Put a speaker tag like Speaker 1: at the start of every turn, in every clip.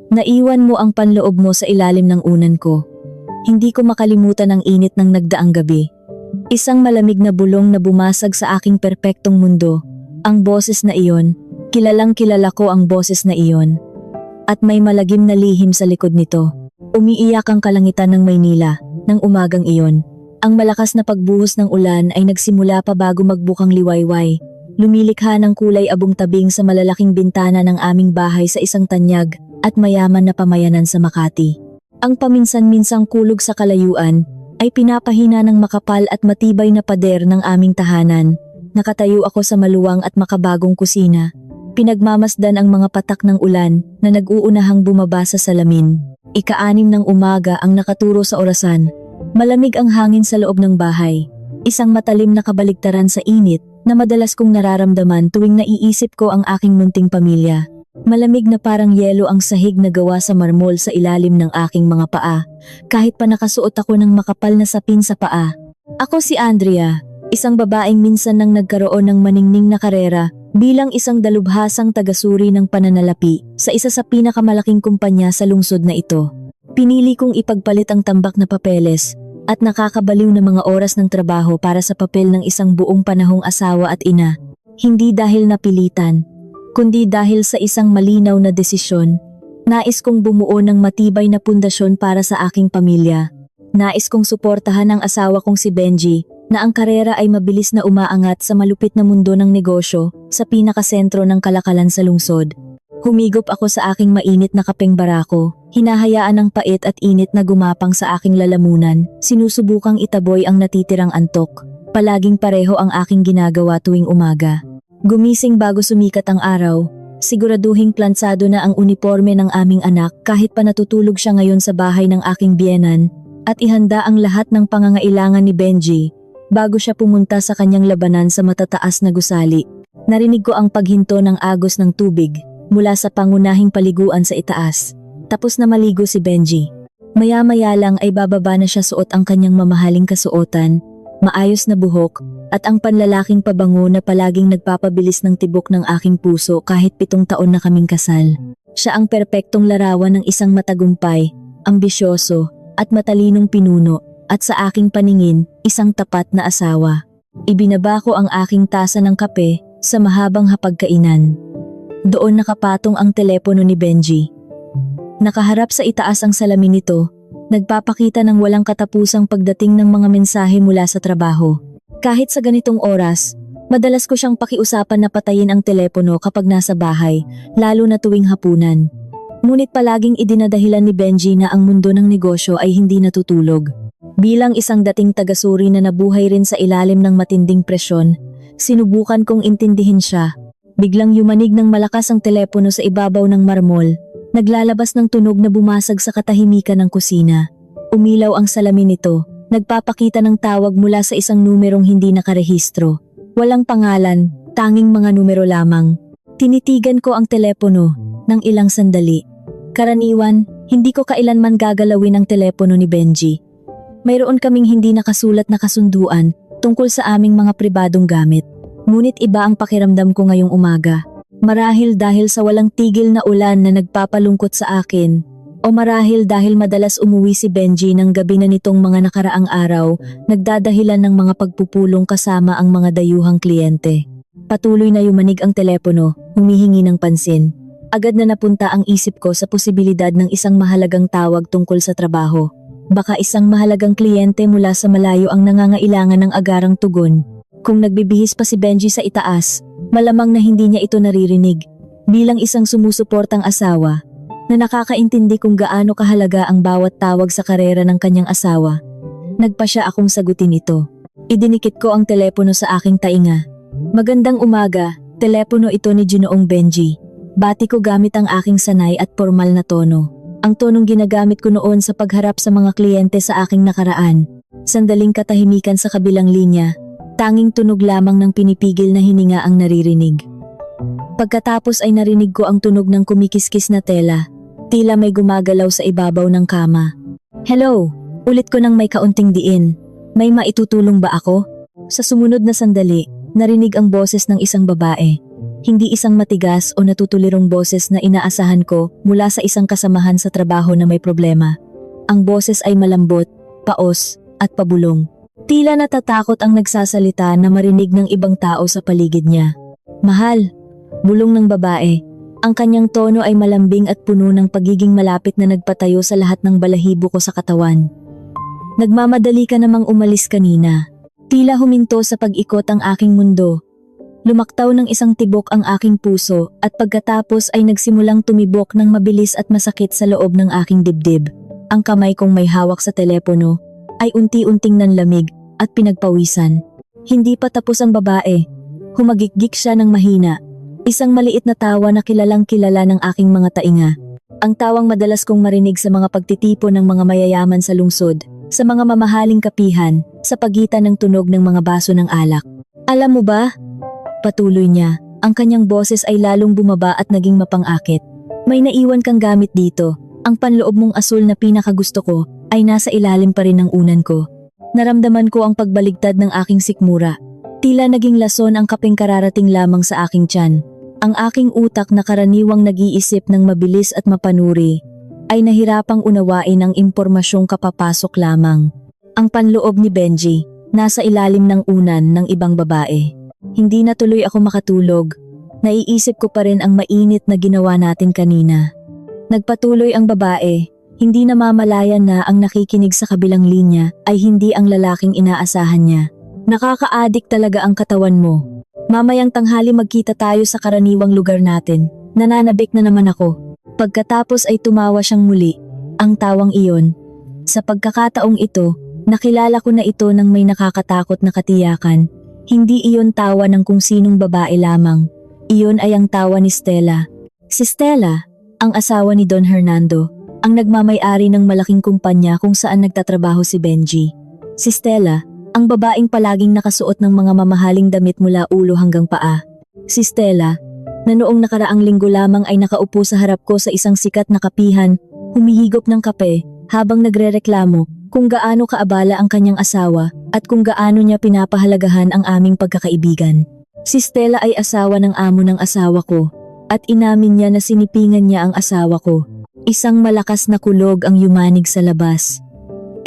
Speaker 1: Naiwan mo ang panloob mo sa ilalim ng unan ko. Hindi ko makalimutan ang init ng nagdaang gabi. Isang malamig na bulong na bumasag sa aking perpektong mundo. Ang boses na iyon, kilalang kilala ko ang boses na iyon. At may malagim na lihim sa likod nito. Umiiyak ang kalangitan ng Maynila, ng umagang iyon. Ang malakas na pagbuhos ng ulan ay nagsimula pa bago magbukang liwayway. Lumilikha ng kulay abong-tabing sa malalaking bintana ng aming bahay sa isang tanyag at mayaman na pamayanan sa Makati. Ang paminsan-minsang kulog sa kalayuan ay pinapahina ng makapal at matibay na pader ng aming tahanan. Nakatayo ako sa maluwang at makabagong kusina. Pinagmamasdan ang mga patak ng ulan na nag-uunahang bumaba sa salamin. Ika-6 ng umaga ang nakaturo sa orasan. Malamig ang hangin sa loob ng bahay. Isang matalim na kabaligtaran sa init na madalas kong nararamdaman tuwing naiisip ko ang aking munting pamilya. Malamig na parang yelo ang sahig na gawa sa marmol sa ilalim ng aking mga paa, kahit pa nakasuot ako ng makapal na sapin sa paa. Ako si Andrea, isang babaeng minsan nang nagkaroon ng maningning na karera bilang isang dalubhasang tagasuri ng pananalapi sa isa sa pinakamalaking kumpanya sa lungsod na ito. Pinili kong ipagpalit ang tambak na papeles at nakakabaliw na mga oras ng trabaho para sa papel ng isang buong panahong asawa at ina. Hindi dahil napilitan, kundi dahil sa isang malinaw na desisyon. Nais kong bumuo ng matibay na pundasyon para sa aking pamilya. Nais kong suportahan ang asawa kong si Benji, na ang karera ay mabilis na umaangat sa malupit na mundo ng negosyo sa pinakasentro ng kalakalan sa lungsod. Humigop ako sa aking mainit na kapeng barako, hinahayaan ang pait at init na gumapang sa aking lalamunan, sinusubukang itaboy ang natitirang antok. Palaging pareho ang aking ginagawa tuwing umaga. Gumising bago sumikat ang araw, siguraduhing plansado na ang uniforme ng aming anak kahit pa natutulog siya ngayon sa bahay ng aking biyenan, at ihanda ang lahat ng pangangailangan ni Benji bago siya pumunta sa kanyang labanan sa matataas na gusali. Narinig ko ang paghinto ng agos ng tubig mula sa pangunahing paliguan sa itaas. Tapos na maligo si Benji. Maya-maya lang ay bababa na siya, suot ang kanyang mamahaling kasuotan, maayos na buhok, at ang panlalaking pabango na palaging nagpapabilis ng tibok ng aking puso kahit 7 taon na kaming kasal. Siya ang perpektong larawan ng isang matagumpay, ambisyoso, at matalinong pinuno, at sa aking paningin, isang tapat na asawa. Ibinaba ko ang aking tasa ng kape sa mahabang hapagkainan. Doon nakapatong ang telepono ni Benji. Nakaharap sa itaas ang salamin nito, nagpapakita ng walang katapusang pagdating ng mga mensahe mula sa trabaho. Kahit sa ganitong oras, madalas ko siyang pakiusapan na patayin ang telepono kapag nasa bahay, lalo na tuwing hapunan. Ngunit palaging idinadahilan ni Benji na ang mundo ng negosyo ay hindi natutulog. Bilang isang dating tagasuri na nabuhay rin sa ilalim ng matinding presyon, sinubukan kong intindihin siya. Biglang yumanig ng malakas ang telepono sa ibabaw ng marmol, naglalabas ng tunog na bumasag sa katahimikan ng kusina. Umilaw ang salamin nito. Nagpapakita ng tawag mula sa isang numerong hindi nakarehistro. Walang pangalan, tanging mga numero lamang. Tinitigan ko ang telepono ng ilang sandali. Karaniwan, hindi ko kailanman gagalawin ang telepono ni Benji. Mayroon kaming hindi nakasulat na kasunduan tungkol sa aming mga pribadong gamit. Ngunit iba ang pakiramdam ko ngayong umaga. Marahil dahil sa walang tigil na ulan na nagpapalungkot sa akin, o marahil dahil madalas umuwi si Benji ng gabi na nitong mga nakaraang araw, nagdadahilan ng mga pagpupulong kasama ang mga dayuhang kliyente. Patuloy na yumanig ang telepono, humihingi ng pansin. Agad na napunta ang isip ko sa posibilidad ng isang mahalagang tawag tungkol sa trabaho. Baka isang mahalagang kliyente mula sa malayo ang nangangailangan ng agarang tugon. Kung nagbibihis pa si Benji sa itaas, malamang na hindi niya ito naririnig. Bilang isang sumusuportang asawa, na nakakaintindi kung gaano kahalaga ang bawat tawag sa karera ng kanyang asawa, nagpa siya akong sagutin ito. Idinikit ko ang telepono sa aking tainga. Magandang umaga, telepono ito ni Ginoong Benji. Bati ko gamit ang aking sanay at formal na tono. Ang tonong ginagamit ko noon sa pagharap sa mga kliyente sa aking nakaraan. Sandaling katahimikan sa kabilang linya, tanging tunog lamang ng pinipigil na hininga ang naririnig. Pagkatapos ay narinig ko ang tunog ng kumikiskis na tela. Tila may gumagalaw sa ibabaw ng kama. Hello, ulit ko nang may kaunting diin. May maitutulong ba ako? Sa sumunod na sandali, narinig ang boses ng isang babae. Hindi isang matigas o natutulirong boses na inaasahan ko mula sa isang kasamahan sa trabaho na may problema. Ang boses ay malambot, paos, at pabulong. Tila natatakot ang nagsasalita na marinig ng ibang tao sa paligid niya. Mahal, bulong ng babae. Ang kanyang tono ay malambing at puno ng pagiging malapit na nagpatayo sa lahat ng balahibo ko sa katawan. Nagmamadali ka namang umalis kanina. Tila huminto sa pag-ikot ang aking mundo. Lumaktaw ng isang tibok ang aking puso at pagkatapos ay nagsimulang tumibok ng mabilis at masakit sa loob ng aking dibdib. Ang kamay kong may hawak sa telepono ay unti-unting nanlamig at pinagpawisan. Hindi pa tapos ang babae. Humagikgik siya ng mahina. Isang maliit na tawa na kilalang kilala ng aking mga tainga. Ang tawang madalas kong marinig sa mga pagtitipon ng mga mayayaman sa lungsod, sa mga mamahaling kapihan, sa pagitan ng tunog ng mga baso ng alak. Alam mo ba? Patuloy niya, ang kanyang boses ay lalong bumaba at naging mapang-akit. May naiwan kang gamit dito. Ang panloob mong asul na pinakagusto ko ay nasa ilalim pa rin ng unan ko. Naramdaman ko ang pagbaligtad ng aking sikmura. Tila naging lason ang kapeng kararating lamang sa aking tiyan. Ang aking utak na karaniwang nag-iisip ng mabilis at mapanuri ay nahirapang unawain ang impormasyong kapapasok lamang. Ang panloob ni Benji, nasa ilalim ng unan ng ibang babae. Hindi na tuloy ako makatulog. Naiisip ko pa rin ang mainit na ginawa natin kanina. Nagpatuloy ang babae, hindi namamalayan na ang nakikinig sa kabilang linya ay hindi ang lalaking inaasahan niya. Nakaka-addict talaga ang katawan mo. Mamayang tanghali magkita tayo sa karaniwang lugar natin. Nananabik na naman ako. Pagkatapos ay tumawa siyang muli, ang tawang iyon. Sa pagkakataong ito, nakilala ko na ito ng may nakakatakot na katiyakan. Hindi iyon tawa ng kung sinong babae lamang. Iyon ay ang tawa ni Stella. Si Stella, ang asawa ni Don Hernando, ang nagmamay-ari ng malaking kumpanya kung saan nagtatrabaho si Benji. Si Stella, ang babaeng palaging nakasuot ng mga mamahaling damit mula ulo hanggang paa. Si Stella, na noong nakaraang linggo lamang ay nakaupo sa harap ko sa isang sikat na kapihan, humihigop ng kape habang nagrereklamo kung gaano kaabala ang kanyang asawa at kung gaano niya pinapahalagahan ang aming pagkakaibigan. Si Stella ay asawa ng amo ng asawa ko at inamin niya na sinipingan niya ang asawa ko. Isang malakas na kulog ang yumanig sa labas.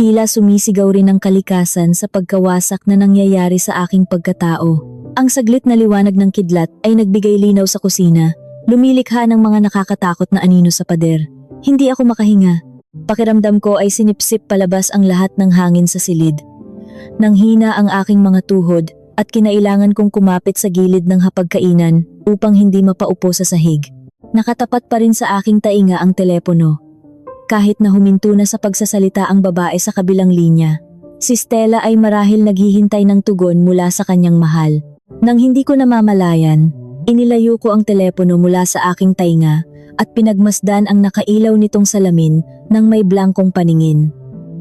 Speaker 1: Tila sumisigaw rin ang kalikasan sa pagkawasak na nangyayari sa aking pagkatao. Ang saglit na liwanag ng kidlat ay nagbigay linaw sa kusina, lumilikha ng mga nakakatakot na anino sa pader. Hindi ako makahinga. Pakiramdam ko ay sinipsip palabas ang lahat ng hangin sa silid. Nanghina ang aking mga tuhod at kinailangan kong kumapit sa gilid ng hapagkainan upang hindi mapaupo sa sahig. Nakatapat pa rin sa aking tainga ang telepono. Kahit na huminto na sa pagsasalita ang babae sa kabilang linya, si Stella ay marahil naghihintay ng tugon mula sa kanyang mahal. Nang hindi ko namamalayan, inilayo ko ang telepono mula sa aking tainga at pinagmasdan ang nakailaw nitong salamin ng may blankong paningin.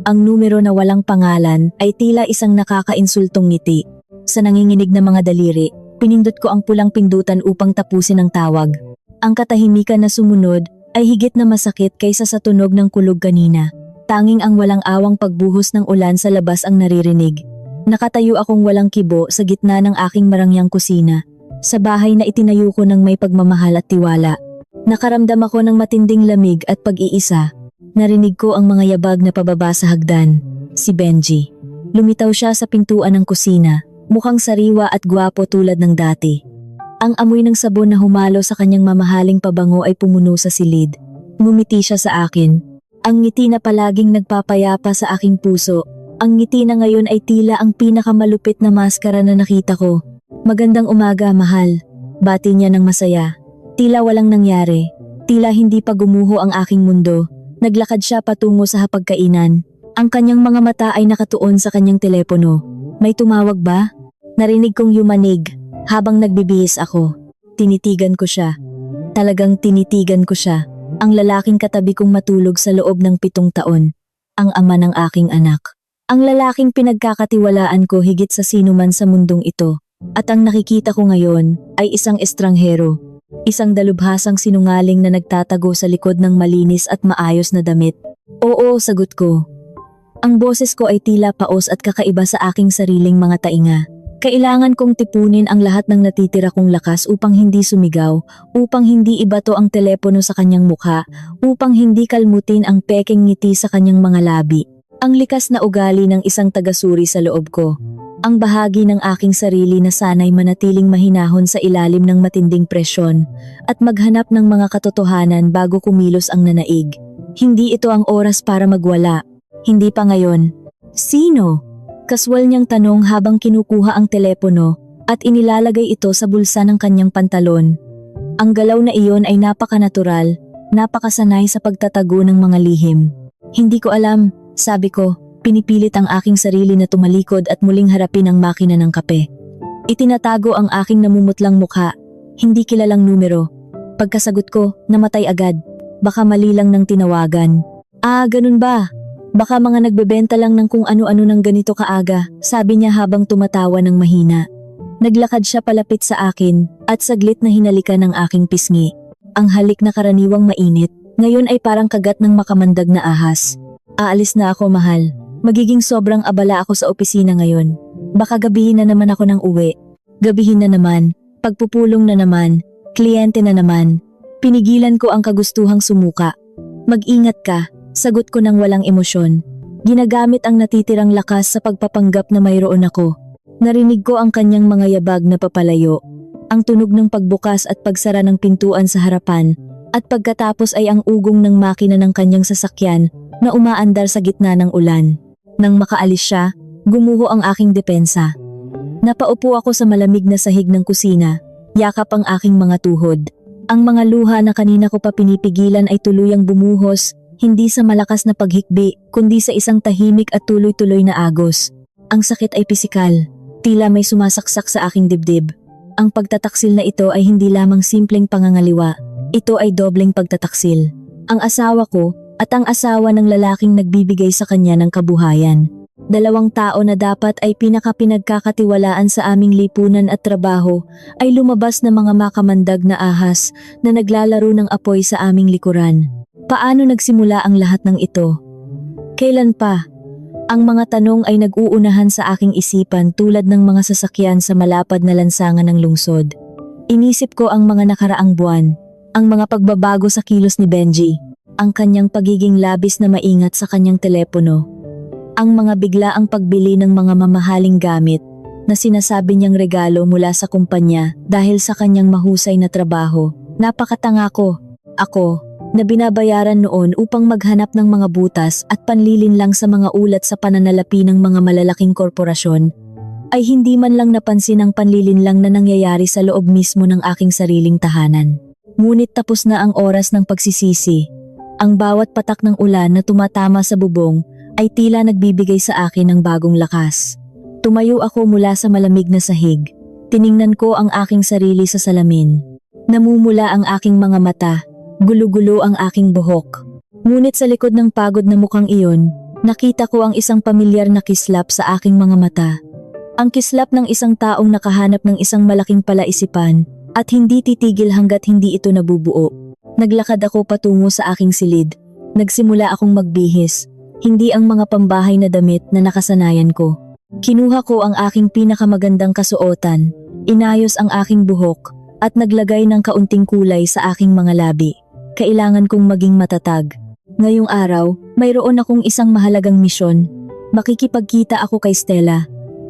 Speaker 1: Ang numero na walang pangalan ay tila isang nakakainsultong ngiti. Sa nanginginig na mga daliri, pinindot ko ang pulang pindutan upang tapusin ang tawag. Ang katahimikan na sumunod ay higit na masakit kaysa sa tunog ng kulog kanina. Tanging ang walang awang pagbuhos ng ulan sa labas ang naririnig. Nakatayo akong walang kibo sa gitna ng aking marangyang kusina, sa bahay na itinayo ko ng may pagmamahal at tiwala. Nakaramdam ako ng matinding lamig at pag-iisa. Narinig ko ang mga yabag na pababa sa hagdan. Si Benji. Lumitaw siya sa pintuan ng kusina, mukhang sariwa at gwapo tulad ng dati. Ang amoy ng sabon na humalo sa kanyang mamahaling pabango ay pumuno sa silid. Ngumiti siya sa akin. Ang ngiti na palaging nagpapayapa sa aking puso. Ang ngiti na ngayon ay tila ang pinakamalupit na maskara na nakita ko. Magandang umaga, mahal. Bati niya ng masaya. Tila walang nangyari. Tila hindi pa gumuho ang aking mundo. Naglakad siya patungo sa hapagkainan. Ang kanyang mga mata ay nakatuon sa kanyang telepono. May tumawag ba? Narinig kong yumanig. Habang nagbibihis ako, tinitigan ko siya. Talagang tinitigan ko siya. Ang lalaking katabi kong matulog sa loob ng 7 taon. Ang ama ng aking anak. Ang lalaking pinagkakatiwalaan ko higit sa sinuman sa mundong ito. At ang nakikita ko ngayon ay isang estranghero. Isang dalubhasang sinungaling na nagtatago sa likod ng malinis at maayos na damit. Oo, sagot ko. Ang boses ko ay tila paos at kakaiba sa aking sariling mga tainga. Kailangan kong tipunin ang lahat ng natitira kong lakas upang hindi sumigaw, upang hindi ibato ang telepono sa kanyang mukha, upang hindi kalmutin ang pekeng ngiti sa kanyang mga labi. Ang likas na ugali ng isang tagasuri sa loob ko. Ang bahagi ng aking sarili na sanay manatiling mahinahon sa ilalim ng matinding presyon at maghanap ng mga katotohanan bago kumilos ang nanaig. Hindi ito ang oras para magwala. Hindi pa ngayon. Sino? Kaswal niyang tanong habang kinukuha ang telepono at inilalagay ito sa bulsa ng kanyang pantalon. Ang galaw na iyon ay napakanatural, napakasanay sa pagtatago ng mga lihim. Hindi ko alam, sabi ko, pinipilit ang aking sarili na tumalikod at muling harapin ang makina ng kape. Itinatago ang aking namumutlang mukha, hindi kilalang numero. Pagkasagot ko, namatay agad. Baka mali lang ng tinawagan. Ah, ganun ba? Baka mga nagbebenta lang ng kung ano-ano ng ganito kaaga, sabi niya habang tumatawa ng mahina. Naglakad siya palapit sa akin at saglit na hinalikan ng aking pisngi. Ang halik na karaniwang mainit, ngayon ay parang kagat ng makamandag na ahas. Aalis na ako, mahal. Magiging sobrang abala ako sa opisina ngayon. Baka gabihin na naman ako ng uwi. Gabihin na naman, pagpupulong na naman, kliyente na naman. Pinigilan ko ang kagustuhang sumuka. Mag-ingat ka. Sagot ko ng walang emosyon. Ginagamit ang natitirang lakas sa pagpapanggap na mayroon ako. Narinig ko ang kanyang mga yabag na papalayo. Ang tunog ng pagbukas at pagsara ng pintuan sa harapan. At pagkatapos ay ang ugong ng makina ng kanyang sasakyan na umaandar sa gitna ng ulan. Nang makaalis siya, gumuho ang aking depensa. Napaupo ako sa malamig na sahig ng kusina. Yakap ang aking mga tuhod. Ang mga luha na kanina ko pa pinipigilan ay tuluyang bumuhos. Hindi sa malakas na paghikbi, kundi sa isang tahimik at tuloy-tuloy na agos. Ang sakit ay pisikal, tila may sumasaksak sa aking dibdib. Ang pagtataksil na ito ay hindi lamang simpleng pangangaliwa, ito ay dobleng pagtataksil. Ang asawa ko at ang asawa ng lalaking nagbibigay sa kanya ng kabuhayan. Dalawang tao na dapat ay pinagkakatiwalaan sa aming lipunan at trabaho ay lumabas na mga makamandag na ahas na naglalaro ng apoy sa aming likuran. Paano nagsimula ang lahat ng ito? Kailan pa? Ang mga tanong ay nag-uunahan sa aking isipan tulad ng mga sasakyan sa malapad na lansangan ng lungsod. Inisip ko ang mga nakaraang buwan, ang mga pagbabago sa kilos ni Benji, ang kanyang pagiging labis na maingat sa kanyang telepono, ang mga biglaang pagbili ng mga mamahaling gamit na sinasabi niyang regalo mula sa kumpanya dahil sa kanyang mahusay na trabaho. Napakatanga ko. Ako, na binabayaran noon upang maghanap ng mga butas at panlilin lang sa mga ulat sa pananalapi ng mga malalaking korporasyon, ay hindi man lang napansin ang panlilin lang na nangyayari sa loob mismo ng aking sariling tahanan. Ngunit tapos na ang oras ng pagsisisi. Ang bawat patak ng ulan na tumatama sa bubong ay tila nagbibigay sa akin ng bagong lakas. Tumayo ako mula sa malamig na sahig. Tiningnan ko ang aking sarili sa salamin. Namumula ang aking mga mata. Gulo-gulo ang aking buhok. Ngunit sa likod ng pagod na mukhang iyon, nakita ko ang isang pamilyar na kislap sa aking mga mata. Ang kislap ng isang taong nakahanap ng isang malaking palaisipan at hindi titigil hanggat hindi ito nabubuo. Naglakad ako patungo sa aking silid. Nagsimula akong magbihis, hindi ang mga pambahay na damit na nakasanayan ko. Kinuha ko ang aking pinakamagandang kasuotan, inayos ang aking buhok at naglagay ng kaunting kulay sa aking mga labi. Kailangan kong maging matatag. Ngayong araw, mayroon akong isang mahalagang misyon. Makikipagkita ako kay Stella.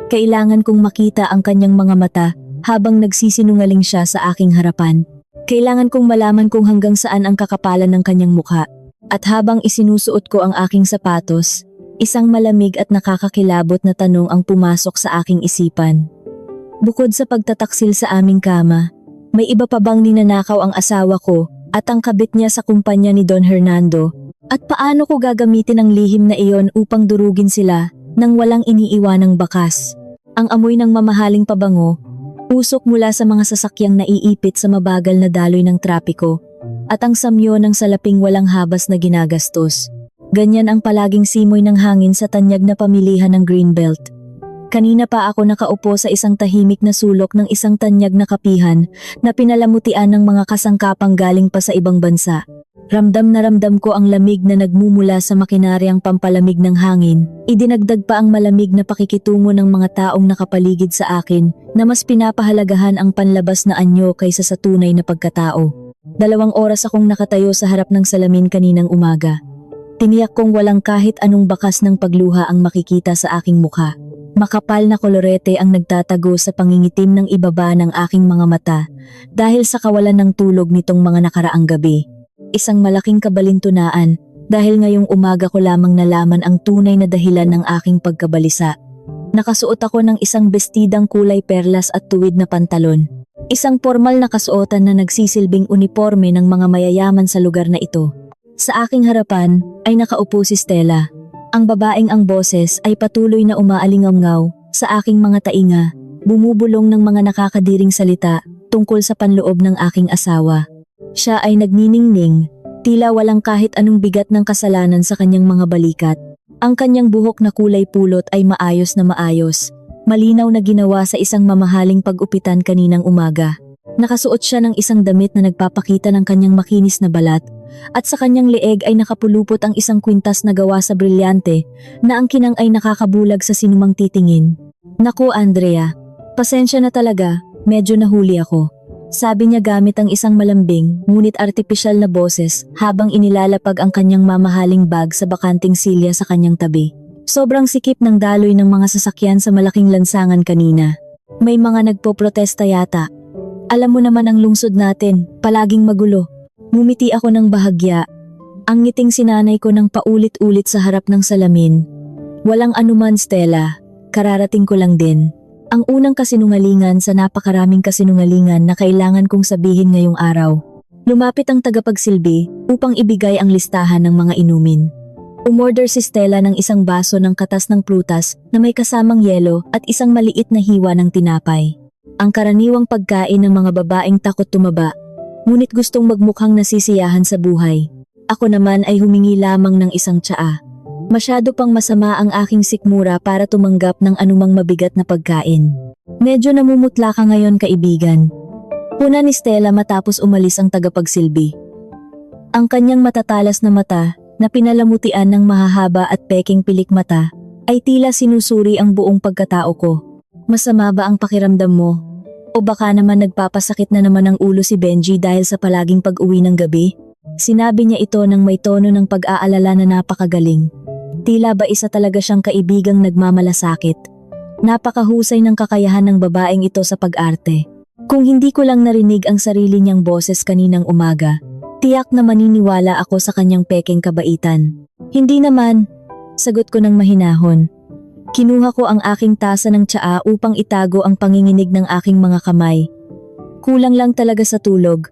Speaker 1: Kailangan kong makita ang kanyang mga mata habang nagsisinungaling siya sa aking harapan. Kailangan kong malaman kung hanggang saan ang kakapalan ng kanyang mukha. At habang isinusuot ko ang aking sapatos, isang malamig at nakakakilabot na tanong ang pumasok sa aking isipan. Bukod sa pagtataksil sa aming kama, may iba pa bang ninanakaw ang asawa ko at ang kabit niya sa kumpanya ni Don Hernando? At paano ko gagamitin ang lihim na iyon upang durugin sila nang walang iniiwanang bakas? Ang amoy ng mamahaling pabango, usok mula sa mga sasakyang naiipit sa mabagal na daloy ng trapiko, at ang samyo ng salaping walang habas na ginagastos. Ganyan ang palaging simoy ng hangin sa tanyag na pamilihan ng Greenbelt. Kanina pa ako nakaupo sa isang tahimik na sulok ng isang tanyag na kapihan na pinalamutian ng mga kasangkapang galing pa sa ibang bansa. Ramdam na ramdam ko ang lamig na nagmumula sa makinaryang pampalamig ng hangin. Idinagdag pa ang malamig na pakikitungo ng mga taong nakapaligid sa akin na mas pinapahalagahan ang panlabas na anyo kaysa sa tunay na pagkatao. 2 oras akong nakatayo sa harap ng salamin kaninang umaga. Tiniyak kong walang kahit anong bakas ng pagluha ang makikita sa aking mukha. Makapal na kolorete ang nagtatago sa pangingitim ng ibaba ng aking mga mata dahil sa kawalan ng tulog nitong mga nakaraang gabi. Isang malaking kabalintunaan dahil ngayong umaga ko lamang nalaman ang tunay na dahilan ng aking pagkabalisa. Nakasuot ako ng isang bestidang kulay perlas at tuwid na pantalon. Isang formal na kasuotan na nagsisilbing uniforme ng mga mayayaman sa lugar na ito. Sa aking harapan ay nakaupo si Stella. Ang babaeng ang boses ay patuloy na umaalingaw sa aking mga tainga, bumubulong ng mga nakakadiring salita tungkol sa panloob ng aking asawa. Siya ay nagniningning, tila walang kahit anong bigat ng kasalanan sa kanyang mga balikat. Ang kanyang buhok na kulay pulot ay maayos na maayos, malinaw na ginawa sa isang mamahaling pag-upitan kaninang umaga. Nakasuot siya ng isang damit na nagpapakita ng kanyang makinis na balat, at sa kanyang leeg ay nakapulupot ang isang kwintas na gawa sa brilyante na ang kinang ay nakakabulag sa sinumang titingin. Naku Andrea, pasensya na talaga, medyo nahuli ako. Sabi niya gamit ang isang malambing ngunit artipisyal na boses habang inilalapag ang kanyang mamahaling bag sa bakanting silya sa kanyang tabi. Sobrang sikip ng daloy ng mga sasakyan sa malaking lansangan kanina. May mga nagpoprotesta yata. Alam mo naman ang lungsod natin, palaging magulo. Ngumiti ako ng bahagya. Ang ngiting sinanay ko ng paulit-ulit sa harap ng salamin. Walang anuman Stella, kararating ko lang din. Ang unang kasinungalingan sa napakaraming kasinungalingan na kailangan kong sabihin ngayong araw. Lumapit ang tagapagsilbi upang ibigay ang listahan ng mga inumin. Umorder si Stella ng isang baso ng katas ng prutas na may kasamang yelo at isang maliit na hiwa ng tinapay. Ang karaniwang pagkain ng mga babaeng takot tumaba, ngunit gustong magmukhang nasisiyahan sa buhay. Ako naman ay humingi lamang ng isang tsaa. Masyado pang masama ang aking sikmura para tumanggap ng anumang mabigat na pagkain. Medyo namumutla ka ngayon kaibigan. Puna ni Stella matapos umalis ang tagapagsilbi. Ang kanyang matatalas na mata na pinalamutian ng mahahaba at peking pilik mata ay tila sinusuri ang buong pagkatao ko. Masama ba ang pakiramdam mo? O baka naman nagpapasakit na naman ang ulo si Benji dahil sa palaging pag-uwi ng gabi? Sinabi niya ito ng may tono ng pag-aalala na napakagaling. Tila ba isa talaga siyang kaibigang nagmamalasakit. Napakahusay ng kakayahan ng babaeng ito sa pag-arte. Kung hindi ko lang narinig ang sarili niyang boses kaninang umaga, tiyak na maniniwala ako sa kanyang pekeng kabaitan. Hindi naman, sagot ko ng mahinahon. Kinuha ko ang aking tasa ng tsaa upang itago ang panginginig ng aking mga kamay. Kulang lang talaga sa tulog.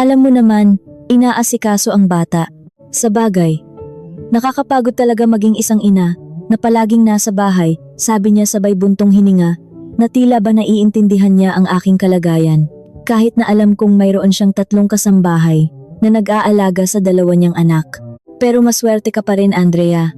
Speaker 1: Alam mo naman, inaasikaso ang bata. Sa bagay, nakakapagod talaga maging isang ina na palaging nasa bahay, sabi niya sabay buntong hininga, na tila ba naiintindihan niya ang aking kalagayan. Kahit na alam kong mayroon siyang 3 kasambahay na nag-aalaga sa 2 niyang anak. Pero maswerte ka pa rin Andrea.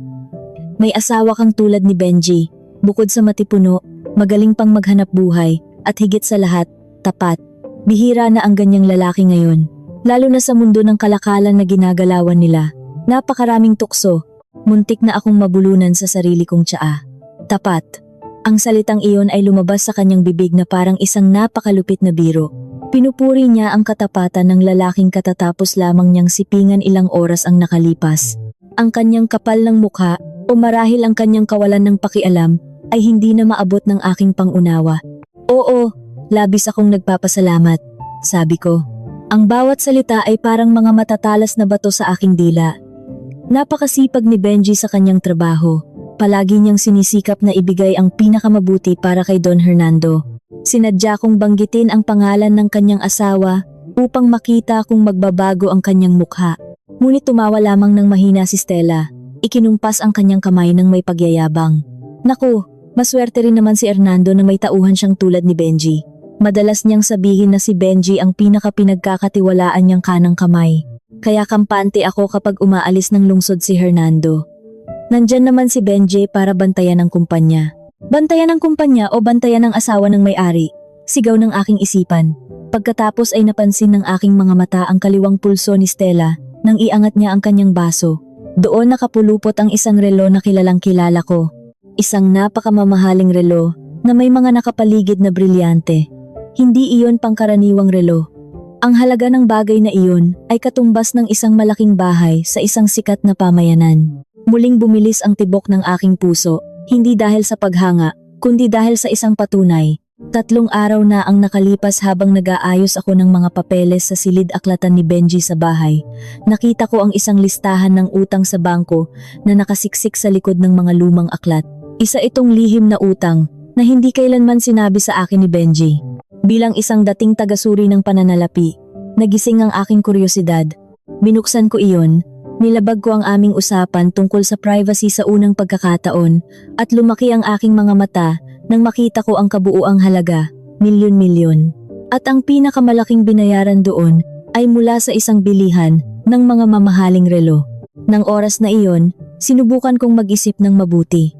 Speaker 1: May asawa kang tulad ni Benji, bukod sa matipuno, magaling pang maghanap buhay, at higit sa lahat, tapat. Bihira na ang ganyang lalaki ngayon, lalo na sa mundo ng kalakalan na ginagalawan nila. Napakaraming tukso, muntik na akong mabulunan sa sarili kong tsaa. Tapat. Ang salitang iyon ay lumabas sa kanyang bibig na parang isang napakalupit na biro. Pinupuri niya ang katapatan ng lalaking katatapos lamang niyang sipingan ilang oras ang nakalipas. Ang kanyang kapal ng mukha o marahil ang kanyang kawalan ng pakialam ay hindi na maabot ng aking pangunawa. Oo, labis akong nagpapasalamat, sabi ko. Ang bawat salita ay parang mga matatalas na bato sa aking dila. Napakasipag ni Benji sa kanyang trabaho. Palagi niyang sinisikap na ibigay ang pinakamabuti para kay Don Hernando. Sinadya kong banggitin ang pangalan ng kanyang asawa upang makita kung magbabago ang kanyang mukha. Ngunit tumawa lamang ng mahina si Stella. Ikinumpas ang kanyang kamay ng may pagyayabang. Naku, maswerte rin naman si Hernando na may tauhan siyang tulad ni Benji. Madalas niyang sabihin na si Benji ang pinakapinagkakatiwalaan niyang kanang kamay. Kaya kampante ako kapag umaalis ng lungsod si Hernando. Nandyan naman si Benji para bantayan ang kumpanya. Bantayan ang kumpanya o bantayan ang asawa ng may-ari? Sigaw ng aking isipan. Pagkatapos ay napansin ng aking mga mata ang kaliwang pulso ni Stella nang iangat niya ang kanyang baso. Doon nakapulupot ang isang relo na kilalang kilala ko. Isang napakamamahaling relo na may mga nakapaligid na brilyante. Hindi iyon pangkaraniwang relo. Ang halaga ng bagay na iyon ay katumbas ng isang malaking bahay sa isang sikat na pamayanan. Muling bumilis ang tibok ng aking puso, hindi dahil sa paghanga, kundi dahil sa isang patunay. 3 araw na ang nakalipas habang nag-aayos ako ng mga papeles sa silid-aklatan ni Benji sa bahay. Nakita ko ang isang listahan ng utang sa bangko na nakasiksik sa likod ng mga lumang aklat. Isa itong lihim na utang na hindi kailanman sinabi sa akin ni Benji. Bilang isang dating tagasuri ng pananalapi, nagising ang aking kuryosidad. Binuksan ko iyon, nilabag ko ang aming usapan tungkol sa privacy sa unang pagkakataon at lumaki ang aking mga mata nang makita ko ang kabuuang halaga, milyon-milyon. At ang pinakamalaking binayaran doon ay mula sa isang bilihan ng mga mamahaling relo. Nang oras na iyon, sinubukan kong mag-isip ng mabuti.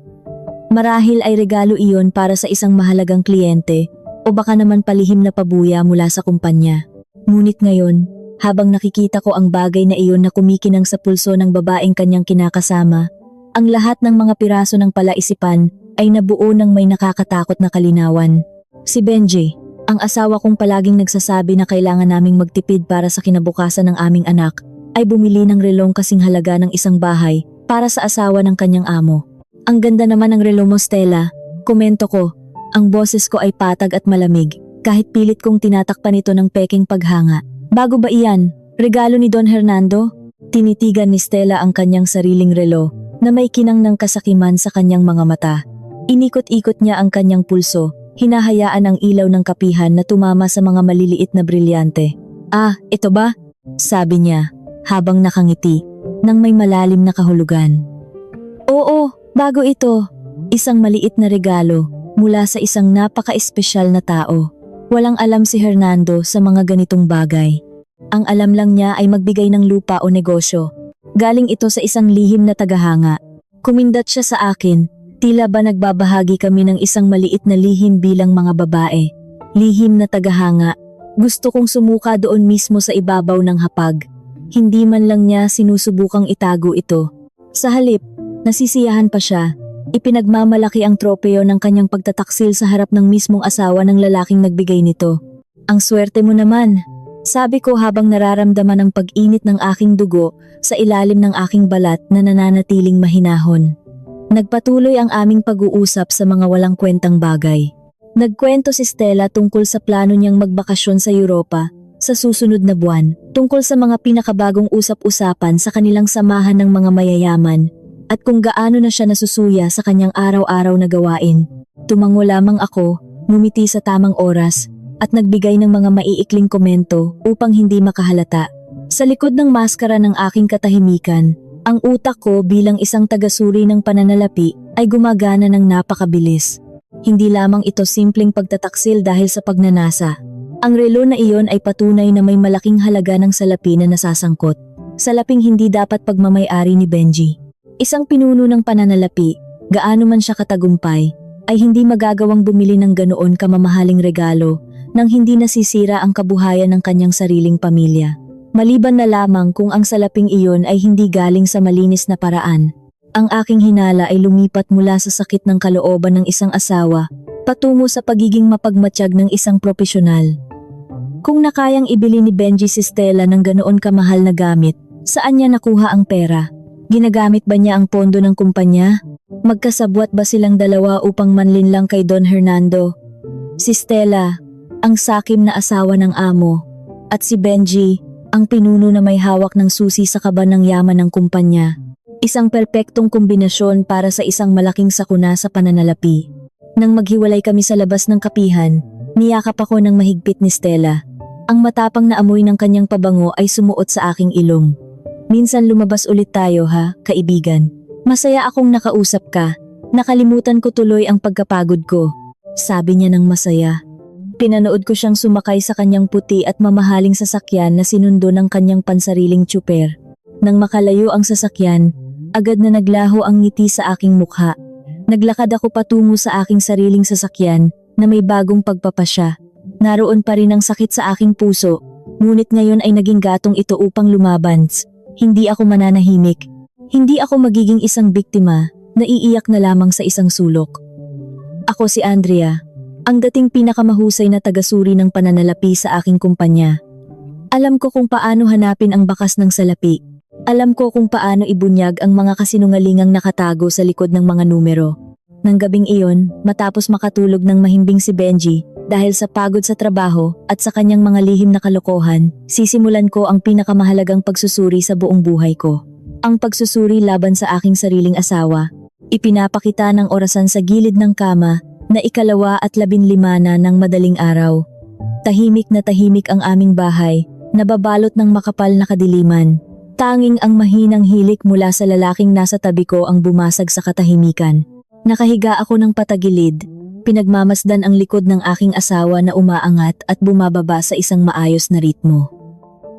Speaker 1: Marahil ay regalo iyon para sa isang mahalagang kliyente o baka naman palihim na pabuya mula sa kumpanya. Ngunit ngayon, habang nakikita ko ang bagay na iyon na kumikinang sa pulso ng babaeng kanyang kinakasama, ang lahat ng mga piraso ng palaisipan ay nabuo ng may nakakatakot na kalinawan. Si Benji, ang asawa kong palaging nagsasabi na kailangan naming magtipid para sa kinabukasan ng aming anak, ay bumili ng relong kasing halaga ng isang bahay para sa asawa ng kanyang amo. Ang ganda naman ng relo mo, Stella, komento ko. Ang boses ko ay patag at malamig, kahit pilit kong tinatakpan ito ng peking paghanga. Bago ba iyan? Regalo ni Don Hernando? Tinitigan ni Stella ang kanyang sariling relo na may kinang ng kasakiman sa kanyang mga mata. Inikot-ikot niya ang kanyang pulso, hinahayaan ang ilaw ng kapihan na tumama sa mga maliliit na brilyante. Ah, ito ba? Sabi niya, habang nakangiti, nang may malalim na kahulugan. Oo, bago ito. Isang maliit na regalo mula sa isang napaka-espesyal na tao. Walang alam si Hernando sa mga ganitong bagay. Ang alam lang niya ay magbigay ng lupa o negosyo. Galing ito sa isang lihim na tagahanga. Kumindat siya sa akin, tila ba nagbabahagi kami ng isang maliit na lihim bilang mga babae. Lihim na tagahanga. Gusto kong sumuka doon mismo sa ibabaw ng hapag. Hindi man lang niya sinusubukang itago ito. Sa halip, nasisiyahan pa siya. Ipinagmamalaki ang tropeo ng kanyang pagtataksil sa harap ng mismong asawa ng lalaking nagbigay nito. Ang swerte mo naman, sabi ko habang nararamdaman ang pag-init ng aking dugo sa ilalim ng aking balat na nananatiling mahinahon. Nagpatuloy ang aming pag-uusap sa mga walang kwentang bagay. Nagkwento si Stella tungkol sa plano niyang magbakasyon sa Europa sa susunod na buwan, tungkol sa mga pinakabagong usap-usapan sa kanilang samahan ng mga mayayaman, at kung gaano na siya nasusuya sa kanyang araw-araw na gawain. Tumango lamang ako, ngumiti sa tamang oras, at nagbigay ng mga maiikling komento upang hindi makahalata. Sa likod ng maskara ng aking katahimikan, ang utak ko bilang isang tagasuri ng pananalapi ay gumagana ng napakabilis. Hindi lamang ito simpleng pagtataksil dahil sa pagnanasa. Ang relo na iyon ay patunay na may malaking halaga ng salapi na nasasangkot. Salaping hindi dapat pagmamay-ari ni Benji. Isang pinuno ng pananalapi, gaano man siya katagumpay, ay hindi magagawang bumili ng ganoon kamamahaling regalo nang hindi nasisira ang kabuhayan ng kanyang sariling pamilya. Maliban na lamang kung ang salaping iyon ay hindi galing sa malinis na paraan. Ang aking hinala ay lumipat mula sa sakit ng kalooban ng isang asawa patungo sa pagiging mapagmatsyag ng isang propesyonal. Kung nakayang ibili ni Benji si Stella ng ganoon kamahal na gamit, saan niya nakuha ang pera? Ginagamit ba niya ang pondo ng kumpanya? Magkasabwat ba silang dalawa upang manlinlang kay Don Hernando? Si Stella, ang sakim na asawa ng amo, at si Benji, ang pinuno na may hawak ng susi sa kaban ng yaman ng kumpanya. Isang perpektong kombinasyon para sa isang malaking sakuna sa pananalapi. Nang maghiwalay kami sa labas ng kapihan, niyakap ako ng mahigpit ni Stella. Ang matapang na amoy ng kanyang pabango ay sumuot sa aking ilong. Minsan lumabas ulit tayo ha, kaibigan. Masaya akong nakausap ka. Nakalimutan ko tuloy ang pagkapagod ko. Sabi niya ng masaya. Pinanood ko siyang sumakay sa kanyang puti at mamahaling sasakyan na sinundo ng kanyang pansariling tsuper. Nang makalayo ang sasakyan, agad na naglaho ang ngiti sa aking mukha. Naglakad ako patungo sa aking sariling sasakyan na may bagong pagpapasya. Naroon pa rin ang sakit sa aking puso, ngunit ngayon ay naging gatong ito upang lumaban. Hindi ako mananahimik. Hindi ako magiging isang biktima na iiyak na lamang sa isang sulok. Ako si Andrea, ang dating pinakamahusay na tagasuri ng pananalapi sa aking kumpanya. Alam ko kung paano hanapin ang bakas ng salapi. Alam ko kung paano ibunyag ang mga kasinungalingang nakatago sa likod ng mga numero. Nang gabing iyon, matapos makatulog ng mahimbing si Benji, dahil sa pagod sa trabaho at sa kanyang mga lihim na kalokohan, sisimulan ko ang pinakamahalagang pagsusuri sa buong buhay ko. Ang pagsusuri laban sa aking sariling asawa. Ipinapakita ng orasan sa gilid ng kama na 12:15 na ng madaling araw. Tahimik na tahimik ang aming bahay, nababalot ng makapal na kadiliman. Tanging ang mahinang hilik mula sa lalaking nasa tabi ko ang bumasag sa katahimikan. Nakahiga ako ng patagilid, pinagmamasdan ang likod ng aking asawa na umaangat at bumababa sa isang maayos na ritmo.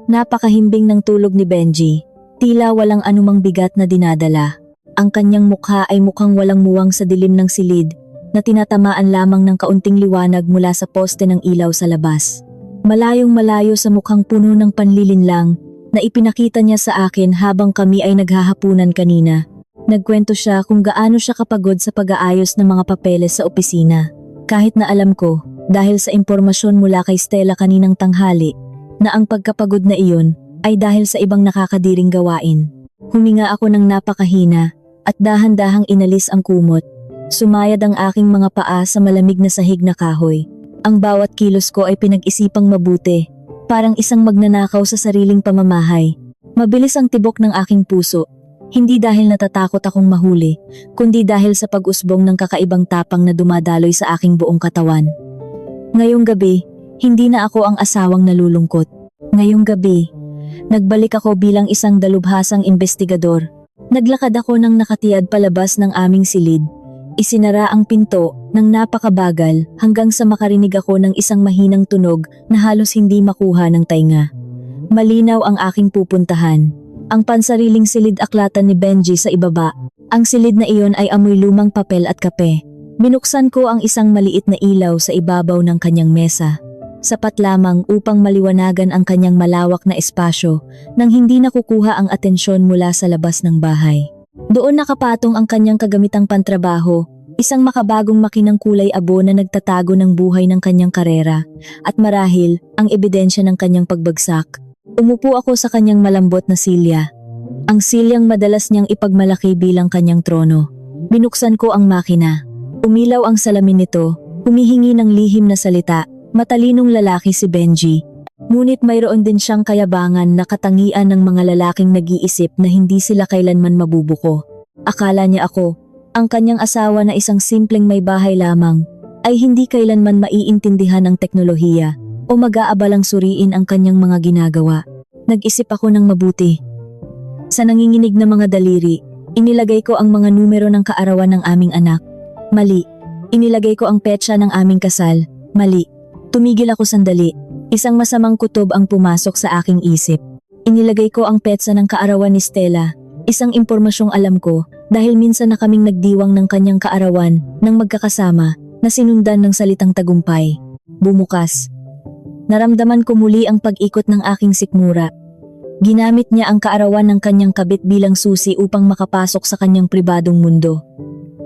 Speaker 1: Napakahimbing ng tulog ni Benji, tila walang anumang bigat na dinadala. Ang kanyang mukha ay mukhang walang muwang sa dilim ng silid, na tinatamaan lamang ng kaunting liwanag mula sa poste ng ilaw sa labas. Malayong malayo sa mukhang puno ng panlilinlang, na ipinakita niya sa akin habang kami ay naghahapunan kanina. Nagkwento siya kung gaano siya kapagod sa pag-aayos ng mga papeles sa opisina. Kahit na alam ko, dahil sa impormasyon mula kay Stella kaninang tanghali, na ang pagkapagod na iyon ay dahil sa ibang nakakadiring gawain. Huminga ako ng napakahina at dahan-dahang inalis ang kumot. Sumayad ang aking mga paa sa malamig na sahig na kahoy. Ang bawat kilos ko ay pinag-isipang mabuti, parang isang magnanakaw sa sariling pamamahay. Mabilis ang tibok ng aking puso. Hindi dahil natatakot akong mahuli, kundi dahil sa pag-usbong ng kakaibang tapang na dumadaloy sa aking buong katawan. Ngayong gabi, hindi na ako ang asawang nalulungkot. Ngayong gabi, nagbalik ako bilang isang dalubhasang investigador. Naglakad ako ng nakatiyad palabas ng aming silid. Isinara ang pinto ng napakabagal hanggang sa makarinig ako ng isang mahinang tunog na halos hindi makuha ng tainga. Malinaw ang aking pupuntahan. Ang pansariling silid aklatan ni Benji sa ibaba. Ang silid na iyon ay amoy lumang papel at kape. Binuksan ko ang isang maliit na ilaw sa ibabaw ng kanyang mesa. Sapat lamang upang maliwanagan ang kanyang malawak na espasyo nang hindi nakukuha ang atensyon mula sa labas ng bahay. Doon nakapatong ang kanyang kagamitang pantrabaho, isang makabagong makinang kulay abo na nagtatago ng buhay ng kanyang karera, at marahil ang ebidensya ng kanyang pagbagsak. Umupo ako sa kanyang malambot na silya. Ang silyang madalas niyang ipagmalaki bilang kanyang trono. Binuksan ko ang makina. Umilaw ang salamin nito, humihingi ng lihim na salita. Matalinong lalaki si Benji. Ngunit mayroon din siyang kayabangan na katangian ng mga lalaking nag-iisip na hindi sila kailanman mabubuko. Akala niya ako, ang kanyang asawa na isang simpleng may bahay lamang, ay hindi kailanman maiintindihan ang teknolohiya o mag-aabalang suriin ang kanyang mga ginagawa. Nag-isip ako ng mabuti. Sa nanginginig na mga daliri, inilagay ko ang mga numero ng kaarawan ng aming anak. Mali. Inilagay ko ang petsa ng aming kasal. Mali. Tumigil ako sandali. Isang masamang kutob ang pumasok sa aking isip. Inilagay ko ang petsa ng kaarawan ni Stella. Isang impormasyong alam ko dahil minsan na kaming nagdiwang ng kanyang kaarawan nang magkakasama na sinundan ng salitang tagumpay. Bumukas. Naramdaman ko muli ang pag-ikot ng aking sikmura. Ginamit niya ang kaarawan ng kanyang kabit bilang susi upang makapasok sa kanyang pribadong mundo.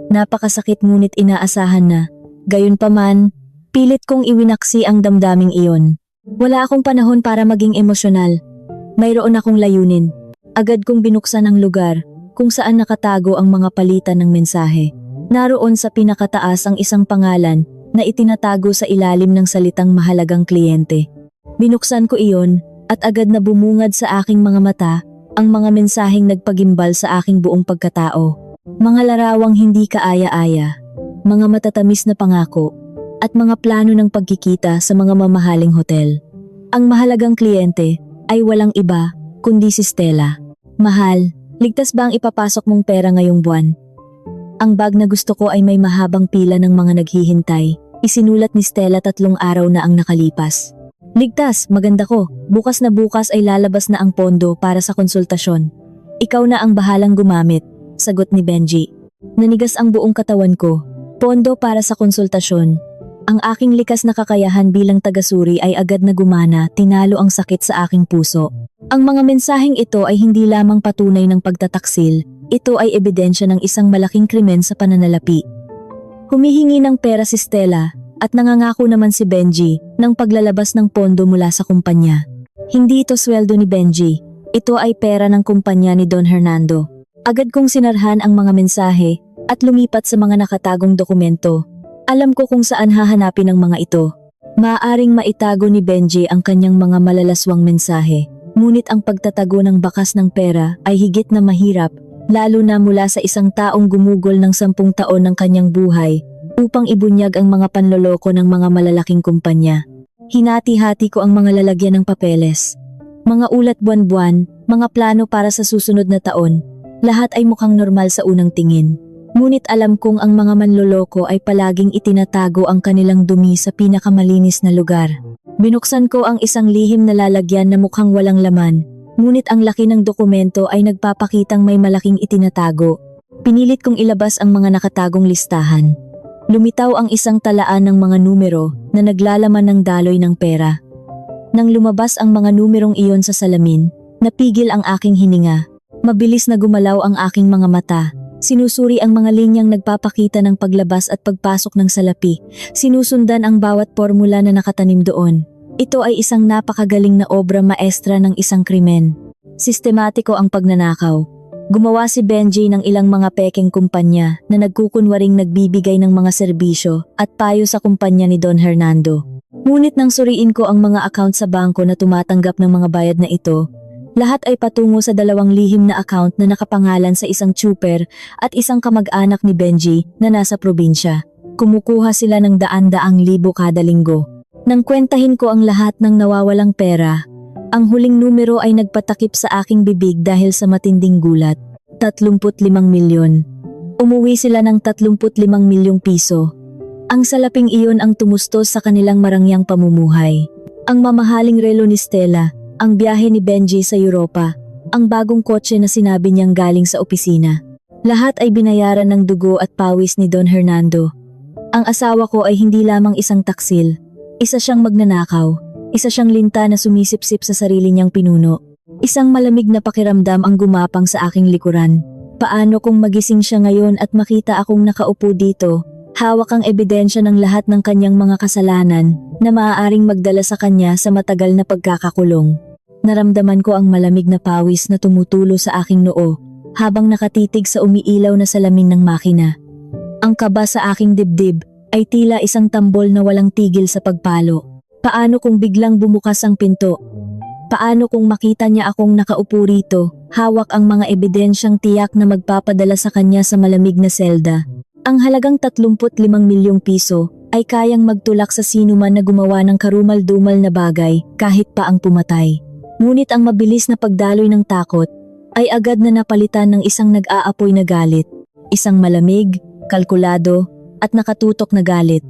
Speaker 1: Napakasakit ngunit inaasahan na. Gayunpaman, pilit kong iwinaksi ang damdaming iyon. Wala akong panahon para maging emosyonal. Mayroon akong layunin. Agad kong binuksan ang lugar kung saan nakatago ang mga palitan ng mensahe. Naroon sa pinakataas ang isang pangalan na itinatago sa ilalim ng salitang mahalagang kliyente. Binuksan ko iyon at agad na bumungad sa aking mga mata ang mga mensaheng nagpagimbal sa aking buong pagkatao. Mga larawang hindi kaaya-aya, mga matatamis na pangako, at mga plano ng pagkikita sa mga mamahaling hotel. Ang mahalagang kliyente ay walang iba kundi si Stella. Mahal, ligtas ba ang ipapasok mong pera ngayong buwan? Ang bag na gusto ko ay may mahabang pila ng mga naghihintay. Isinulat ni Stella 3 araw na ang nakalipas. Ligtas, maganda ko. Bukas na bukas ay lalabas na ang pondo para sa konsultasyon. Ikaw na ang bahalang gumamit, sagot ni Benji. Nanigas ang buong katawan ko. Pondo para sa konsultasyon. Ang aking likas na kakayahan bilang tagasuri ay agad na gumana, tinalo ang sakit sa aking puso. Ang mga mensaheng ito ay hindi lamang patunay ng pagtataksil, ito ay ebidensya ng isang malaking krimen sa pananalapi. Humihingi ng pera si Stella at nangangako naman si Benji ng paglalabas ng pondo mula sa kumpanya. Hindi ito sweldo ni Benji, ito ay pera ng kumpanya ni Don Hernando. Agad kong sinarhan ang mga mensahe at lumipat sa mga nakatagong dokumento. Alam ko kung saan hahanapin ang mga ito. Maaaring maitago ni Benji ang kanyang mga malalaswang mensahe, ngunit ang pagtatago ng bakas ng pera ay higit na mahirap, lalo na mula sa isang taong gumugol ng 10 taon ng kanyang buhay upang ibunyag ang mga panloloko ng mga malalaking kumpanya. Hinati-hati ko ang mga lalagyan ng papeles. Mga ulat buwan-buwan, mga plano para sa susunod na taon, lahat ay mukhang normal sa unang tingin. Ngunit alam kong ang mga manloloko ay palaging itinatago ang kanilang dumi sa pinakamalinis na lugar. Binuksan ko ang isang lihim na lalagyan na mukhang walang laman, ngunit ang laki ng dokumento ay nagpapakitang may malaking itinatago. Pinilit kong ilabas ang mga nakatagong listahan. Lumitaw ang isang talaan ng mga numero na naglalaman ng daloy ng pera. Nang lumabas ang mga numerong iyon sa salamin, napigil ang aking hininga. Mabilis na gumalaw ang aking mga mata. Sinusuri ang mga linyang nagpapakita ng paglabas at pagpasok ng salapi. Sinusundan ang bawat formula na nakatanim doon. Ito ay isang napakagaling na obra maestra ng isang krimen. Sistematiko ang pagnanakaw. Gumawa si Benji ng ilang mga pekeng kumpanya na nagkukunwaring nagbibigay ng mga serbisyo at payo sa kumpanya ni Don Hernando. Ngunit nang suriin ko ang mga account sa bangko na tumatanggap ng mga bayad na ito, lahat ay patungo sa 2 lihim na account na nakapangalan sa isang tsuper at isang kamag-anak ni Benji na nasa probinsya. Kumukuha sila ng daan-daang libo kada linggo. Nang kwentahin ko ang lahat ng nawawalang pera, ang huling numero ay nagpatakip sa aking bibig dahil sa matinding gulat. 35 milyon. Umuwi sila ng 35 milyong piso. Ang salaping iyon ang tumustos sa kanilang marangyang pamumuhay. Ang mamahaling relo ni Stella, ang biyahe ni Benji sa Europa, ang bagong kotse na sinabi niyang galing sa opisina. Lahat ay binayaran ng dugo at pawis ni Don Hernando. Ang asawa ko ay hindi lamang isang taksil. Isa siyang magnanakaw. Isa siyang linta na sumisipsip sa sarili niyang pinuno. Isang malamig na pakiramdam ang gumapang sa aking likuran. Paano kung magising siya ngayon at makita akong nakaupo dito, hawak ang ebidensya ng lahat ng kanyang mga kasalanan na maaaring magdala sa kanya sa matagal na pagkakakulong. Naramdaman ko ang malamig na pawis na tumutulo sa aking noo habang nakatitig sa umiilaw na salamin ng makina. Ang kaba sa aking dibdib ay tila isang tambol na walang tigil sa pagpalo. Paano kung biglang bumukas ang pinto? Paano kung makita niya akong nakaupo rito, hawak ang mga ebidensyang tiyak na magpapadala sa kanya sa malamig na selda? Ang halagang 35 milyong piso ay kayang magtulak sa sinuman na gumawa ng karumal-dumal na bagay kahit pa ang pumatay. Ngunit ang mabilis na pagdaloy ng takot ay agad na napalitan ng isang nag-aapoy na galit. Isang malamig, kalkulado, at nakatutok na galit.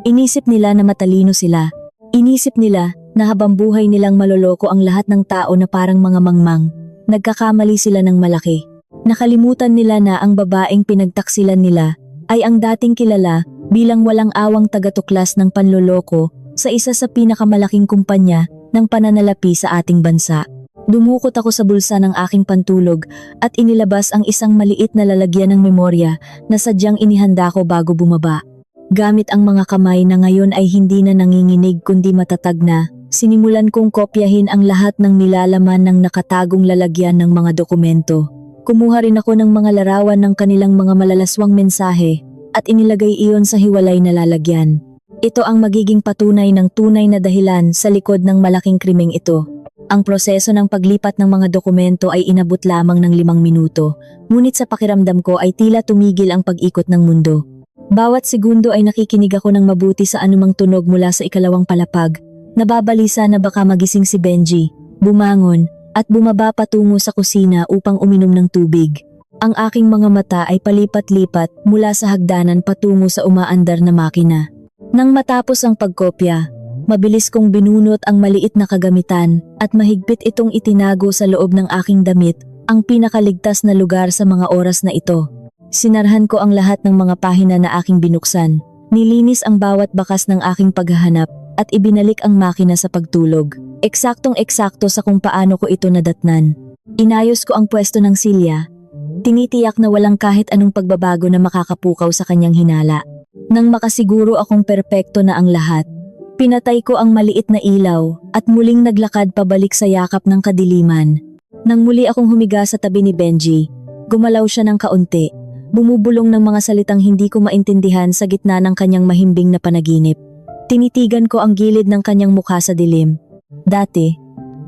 Speaker 1: Inisip nila na matalino sila. Inisip nila na habang buhay nilang maloloko ang lahat ng tao na parang mga mangmang. Nagkakamali sila ng malaki. Nakalimutan nila na ang babaeng pinagtaksilan nila ay ang dating kilala bilang walang awang tagatuklas ng panloloko sa isa sa pinakamalaking kumpanya ng pananalapi sa ating bansa. Dumukot ako sa bulsa ng aking pantulog at inilabas ang isang maliit na lalagyan ng memorya na sadyang inihanda ko bago bumaba. Gamit ang mga kamay na ngayon ay hindi na nanginginig kundi matatag na, sinimulan kong kopyahin ang lahat ng nilalaman ng nakatagong lalagyan ng mga dokumento. Kumuha rin ako ng mga larawan ng kanilang mga malalaswang mensahe at inilagay iyon sa hiwalay na lalagyan. Ito ang magiging patunay ng tunay na dahilan sa likod ng malaking krimeng ito. Ang proseso ng paglipat ng mga dokumento ay inabot lamang ng 5 minuto, ngunit sa pakiramdam ko ay tila tumigil ang pag-ikot ng mundo. Bawat segundo ay nakikinig ako ng mabuti sa anumang tunog mula sa ikalawang palapag. Nababalisa na baka magising si Benji, bumangon, at bumaba patungo sa kusina upang uminom ng tubig. Ang aking mga mata ay palipat-lipat mula sa hagdanan patungo sa umaandar na makina. Nang matapos ang pagkopya, mabilis kong binunot ang maliit na kagamitan at mahigpit itong itinago sa loob ng aking damit, ang pinakaligtas na lugar sa mga oras na ito. Sinarhan ko ang lahat ng mga pahina na aking binuksan. Nilinis ang bawat bakas ng aking paghahanap at ibinalik ang makina sa pagtulog. Eksaktong-eksakto sa kung paano ko ito nadatnan. Inayos ko ang pwesto ng silya. Tinitiyak na walang kahit anong pagbabago na makakapukaw sa kanyang hinala. Nang makasiguro akong perpekto na ang lahat, pinatay ko ang maliit na ilaw at muling naglakad pabalik sa yakap ng kadiliman. Nang muli akong humiga sa tabi ni Benji, gumalaw siya ng kaunti, bumubulong ng mga salitang hindi ko maintindihan sa gitna ng kanyang mahimbing na panaginip. Tinitigan ko ang gilid ng kanyang mukha sa dilim. Dati,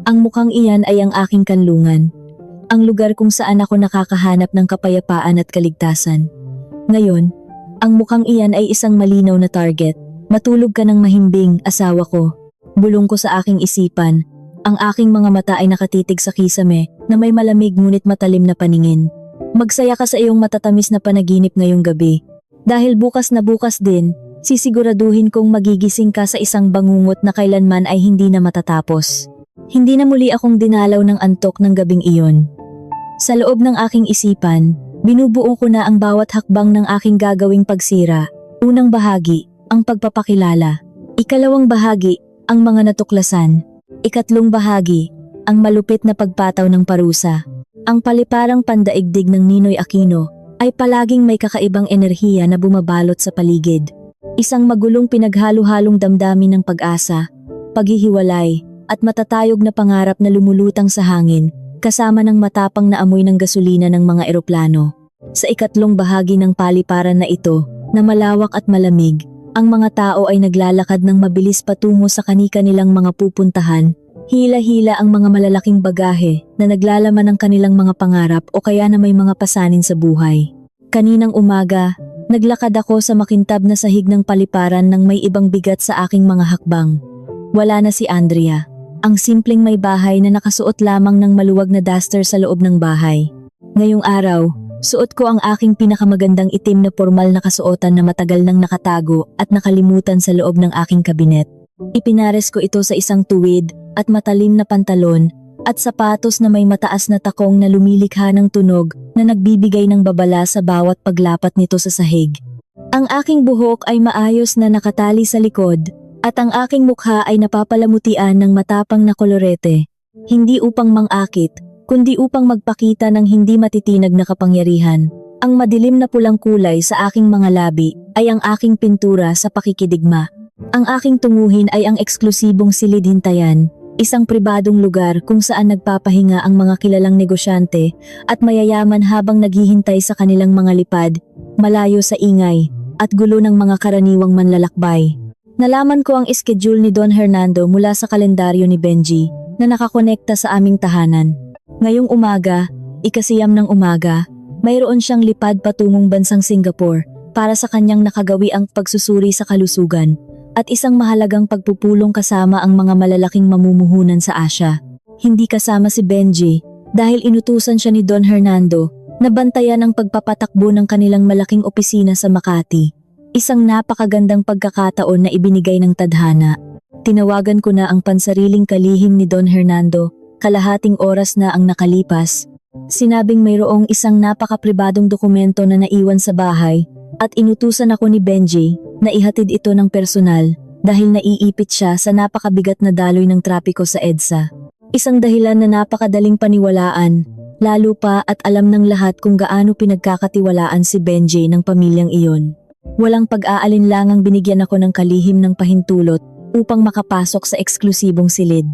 Speaker 1: ang mukhang iyan ay ang aking kanlungan. Ang lugar kung saan ako nakakahanap ng kapayapaan at kaligtasan. Ngayon, ang mukhang iyan ay isang malinaw na target. Matulog ka ng mahimbing, asawa ko. Bulong ko sa aking isipan. Ang aking mga mata ay nakatitig sa kisame na may malamig ngunit matalim na paningin. Magsaya ka sa iyong matatamis na panaginip ngayong gabi. Dahil bukas na bukas din, sisiguraduhin kong magigising ka sa isang bangungot na kailanman ay hindi na matatapos. Hindi na muli akong dinalaw ng antok ng gabing iyon. Sa loob ng aking isipan, binubuo ko na ang bawat hakbang ng aking gagawing pagsira. Unang bahagi, ang pagpapakilala. Ikalawang bahagi, ang mga natuklasan. Ikatlong bahagi, ang malupit na pagpataw ng parusa. Ang paliparang pandaigdig ng Ninoy Aquino ay palaging may kakaibang enerhiya na bumabalot sa paligid. Isang magulong pinaghalo-halong damdamin ng pag-asa, paghihiwalay, at matatayog na pangarap na lumulutang sa hangin, kasama ng matapang na amoy ng gasolina ng mga eroplano. Sa ikatlong bahagi ng paliparan na ito, na malawak at malamig, ang mga tao ay naglalakad ng mabilis patungo sa kani-kanilang mga pupuntahan, hila-hila ang mga malalaking bagahe na naglalaman ng kanilang mga pangarap o kaya na may mga pasanin sa buhay. Kaninang umaga, naglakad ako sa makintab na sahig ng paliparan nang may ibang bigat sa aking mga hakbang. Wala na si Andrea. Ang simpleng may bahay na nakasuot lamang ng maluwag na duster sa loob ng bahay. Ngayong araw, suot ko ang aking pinakamagandang itim na formal na kasuotan na matagal nang nakatago at nakalimutan sa loob ng aking kabinet. Ipinares ko ito sa isang tuwid at matalim na pantalon at sapatos na may mataas na takong na lumilikha ng tunog na nagbibigay ng babala sa bawat paglapat nito sa sahig. Ang aking buhok ay maayos na nakatali sa likod at ang aking mukha ay napapalamutian ng matapang na kolorete, hindi upang mangakit, kundi upang magpakita ng hindi matitinag na kapangyarihan. Ang madilim na pulang kulay sa aking mga labi ay ang aking pintura sa pakikidigma. Ang aking tunguhin ay ang eksklusibong silid hintayan, isang pribadong lugar kung saan nagpapahinga ang mga kilalang negosyante at mayayaman habang naghihintay sa kanilang mga lipad, malayo sa ingay at gulo ng mga karaniwang manlalakbay. Nalaman ko ang schedule ni Don Hernando mula sa kalendaryo ni Benji na nakakonekta sa aming tahanan. Ngayong umaga, 9:00 ng umaga, mayroon siyang lipad patungong bansang Singapore para sa kanyang nakagawiang pagsusuri sa kalusugan at isang mahalagang pagpupulong kasama ang mga malalaking mamumuhunan sa Asia. Hindi kasama si Benji dahil inutusan siya ni Don Hernando na bantayan ang pagpapatakbo ng kanilang malaking opisina sa Makati. Isang napakagandang pagkakataon na ibinigay ng tadhana. Tinawagan ko na ang pansariling kalihim ni Don Hernando, kalahating oras na ang nakalipas. Sinabing mayroong isang napakapribadong dokumento na naiwan sa bahay at inutusan ako ni Benji na ihatid ito ng personal dahil naiipit siya sa napakabigat na daloy ng trapiko sa EDSA. Isang dahilan na napakadaling paniwalaan, lalo pa at alam ng lahat kung gaano pinagkakatiwalaan si Benji ng pamilyang iyon. Walang pag-aalinlangang binigyan ako ng kalihim ng pahintulot upang makapasok sa eksklusibong silid.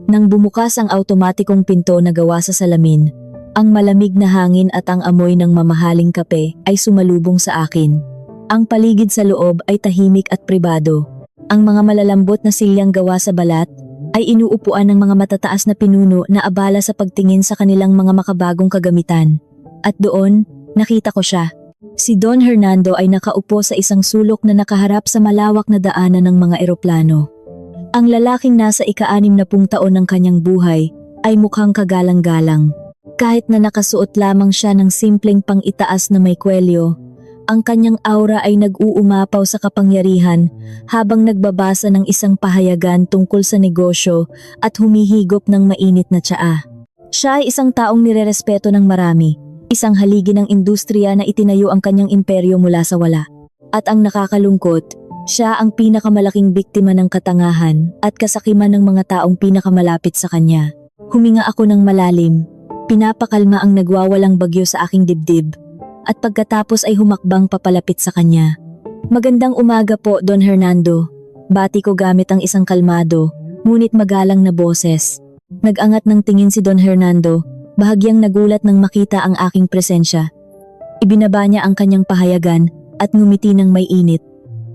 Speaker 1: Nang bumukas ang automatikong pinto na gawa sa salamin, ang malamig na hangin at ang amoy ng mamahaling kape ay sumalubong sa akin. Ang paligid sa loob ay tahimik at pribado. Ang mga malalambot na silyang gawa sa balat ay inuupuan ng mga matataas na pinuno na abala sa pagtingin sa kanilang mga makabagong kagamitan. At doon, nakita ko siya. Si Don Hernando ay nakaupo sa isang sulok na nakaharap sa malawak na daanan ng mga eroplano. Ang lalaking nasa ika-60 taon ng kanyang buhay ay mukhang kagalang-galang. Kahit na nakasuot lamang siya ng simpleng pang-itaas na may kwelyo, ang kanyang aura ay nag-uumapaw sa kapangyarihan habang nagbabasa ng isang pahayagan tungkol sa negosyo at humihigop ng mainit na tsaa. Siya ay isang taong nirerespeto ng marami. Isang haligi ng industriya na itinayo ang kanyang imperyo mula sa wala. At ang nakakalungkot, Siya ang pinakamalaking biktima ng katangahan at kasakiman ng mga taong pinakamalapit sa kanya. Huminga ako ng malalim, pinapakalma ang nagwawalang bagyo sa aking dibdib, at pagkatapos ay humakbang papalapit sa kanya. Magandang umaga po, Don Hernando. Bati ko gamit ang isang kalmado, ngunit magalang na boses. Nag-angat ng tingin si Don Hernando, bahagyang nagulat nang makita ang aking presensya. Ibinaba niya ang kanyang pahayagan at ngumiti ng may init.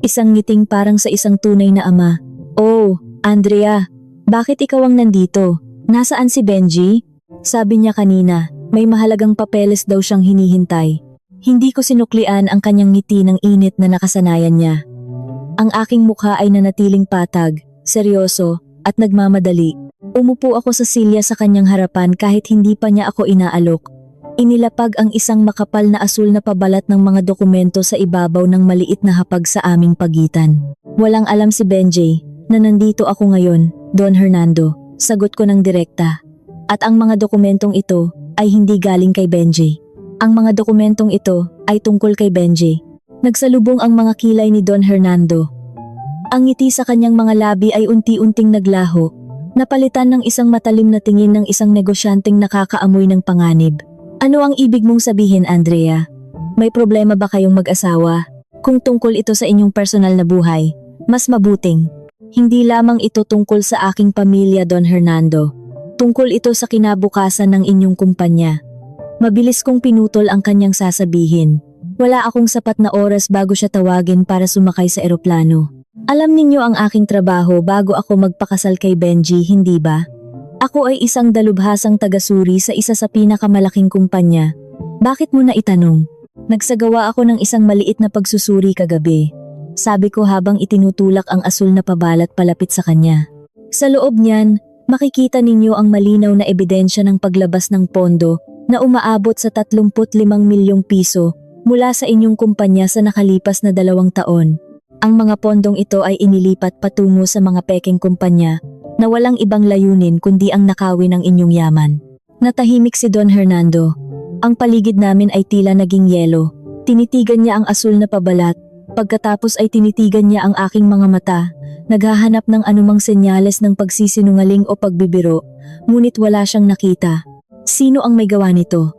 Speaker 1: Isang ngiting parang sa isang tunay na ama. "Oh, Andrea, bakit ikaw ang nandito? Nasaan si Benji?" Sabi niya kanina, may mahalagang papeles daw siyang hinihintay. Hindi ko sinuklian ang kanyang ngiti ng init na nakasanayan niya. Ang aking mukha ay nanatiling patag, seryoso, at nagmamadali. Umupo ako sa silya sa kanyang harapan kahit hindi pa niya ako inaalok. Inilapag ang isang makapal na asul na pabalat ng mga dokumento sa ibabaw ng maliit na hapag sa aming pagitan. Walang alam si Benji na nandito ako ngayon, Don Hernando, sagot ko ng direkta. At ang mga dokumentong ito ay hindi galing kay Benji. Ang mga dokumentong ito ay tungkol kay Benji. Nagsalubong ang mga kilay ni Don Hernando. Ang ngiti sa kanyang mga labi ay unti-unting naglaho, napalitan ng isang matalim na tingin ng isang negosyanteng nakakaamoy ng panganib. "Ano ang ibig mong sabihin, Andrea? May problema ba kayong mag-asawa? Kung tungkol ito sa inyong personal na buhay, mas mabuting. Hindi lamang ito tungkol sa aking pamilya, Don Hernando. Tungkol ito sa kinabukasan ng inyong kumpanya." Mabilis kong pinutol ang kanyang sasabihin. Wala akong sapat na oras bago siya tawagin para sumakay sa eroplano. Alam ninyo ang aking trabaho bago ako magpakasal kay Benji, hindi ba? Ako ay isang dalubhasang tagasuri sa isa sa pinakamalaking kumpanya. Bakit mo na itanong? Nagsagawa ako ng isang maliit na pagsusuri kagabi. Sabi ko habang itinutulak ang asul na pabalat palapit sa kanya. Sa loob niyan, makikita ninyo ang malinaw na ebidensya ng paglabas ng pondo na umaabot sa 35 milyong piso mula sa inyong kumpanya sa nakalipas na 2 taon. Ang mga pondong ito ay inilipat patungo sa mga pekeng kumpanya na walang ibang layunin kundi ang nakawin ng inyong yaman. Natahimik si Don Hernando. Ang paligid namin ay tila naging yelo. Tinitigan niya ang asul na pabalat, pagkatapos ay tinitigan niya ang aking mga mata, naghahanap ng anumang senyales ng pagsisinungaling o pagbibiro, ngunit wala siyang nakita. "Sino ang may gawa nito?"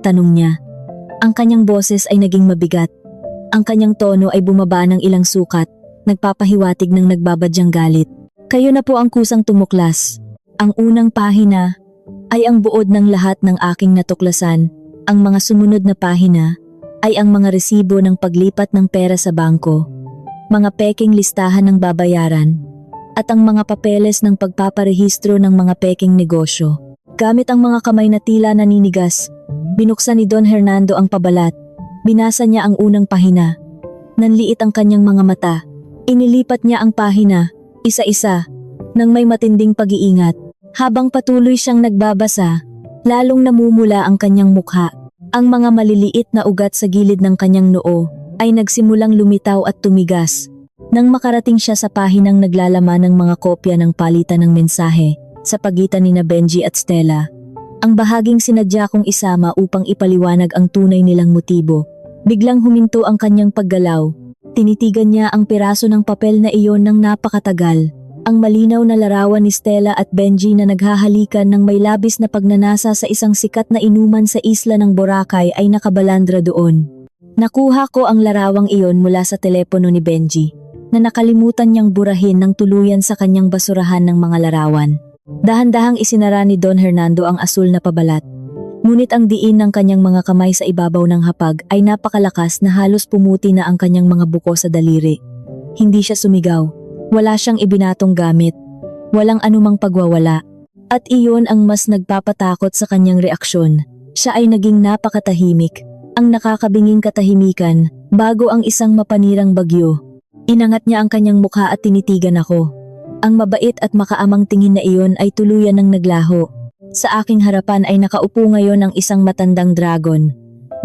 Speaker 1: tanong niya. Ang kanyang boses ay naging mabigat. Ang kanyang tono ay bumaba ng ilang sukat, nagpapahiwatig ng nagbabadyang galit. "Kayo na po ang kusang tumuklas. Ang unang pahina ay ang buod ng lahat ng aking natuklasan. Ang mga sumunod na pahina ay ang mga resibo ng paglipat ng pera sa bangko, mga peking listahan ng babayaran, at ang mga papeles ng pagpaparehistro ng mga peking negosyo." Gamit ang mga kamay na tila naninigas, binuksan ni Don Hernando ang pabalat. Binasa niya ang unang pahina. Nanliit ang kanyang mga mata. Inilipat niya ang pahina, isa-isa, nang may matinding pag-iingat. Habang patuloy siyang nagbabasa, lalong namumula ang kanyang mukha. Ang mga maliliit na ugat sa gilid ng kanyang noo ay nagsimulang lumitaw at tumigas. Nang makarating siya sa pahinang naglalaman ng mga kopya ng palitan ng mensahe sa pagitan ni Benji at Stella, ang bahaging sinadya kong isama upang ipaliwanag ang tunay nilang motibo, biglang huminto ang kanyang paggalaw. Tinitigan niya ang piraso ng papel na iyon ng napakatagal. Ang malinaw na larawan ni Stella at Benji na naghahalikan ng may labis na pagnanasa sa isang sikat na inuman sa isla ng Boracay ay nakabalandra doon. Nakuha ko ang larawang iyon mula sa telepono ni Benji, na nakalimutan niyang burahin ng tuluyan sa kanyang basurahan ng mga larawan. Dahan-dahang isinara ni Don Hernando ang asul na pabalat. Ngunit ang diin ng kanyang mga kamay sa ibabaw ng hapag ay napakalakas na halos pumuti na ang kanyang mga buko sa daliri. Hindi siya sumigaw. Wala siyang ibinatong gamit. Walang anumang pagwawala. At iyon ang mas nagpapatakot sa kanyang reaksyon. Siya ay naging napakatahimik. Ang nakakabinging katahimikan bago ang isang mapanirang bagyo. Inangat niya ang kanyang mukha at tinitigan ako. Ang mabait at makaamang tingin na iyon ay tuluyan ng naglaho. Sa aking harapan ay nakaupo ngayon ang isang matandang dragon,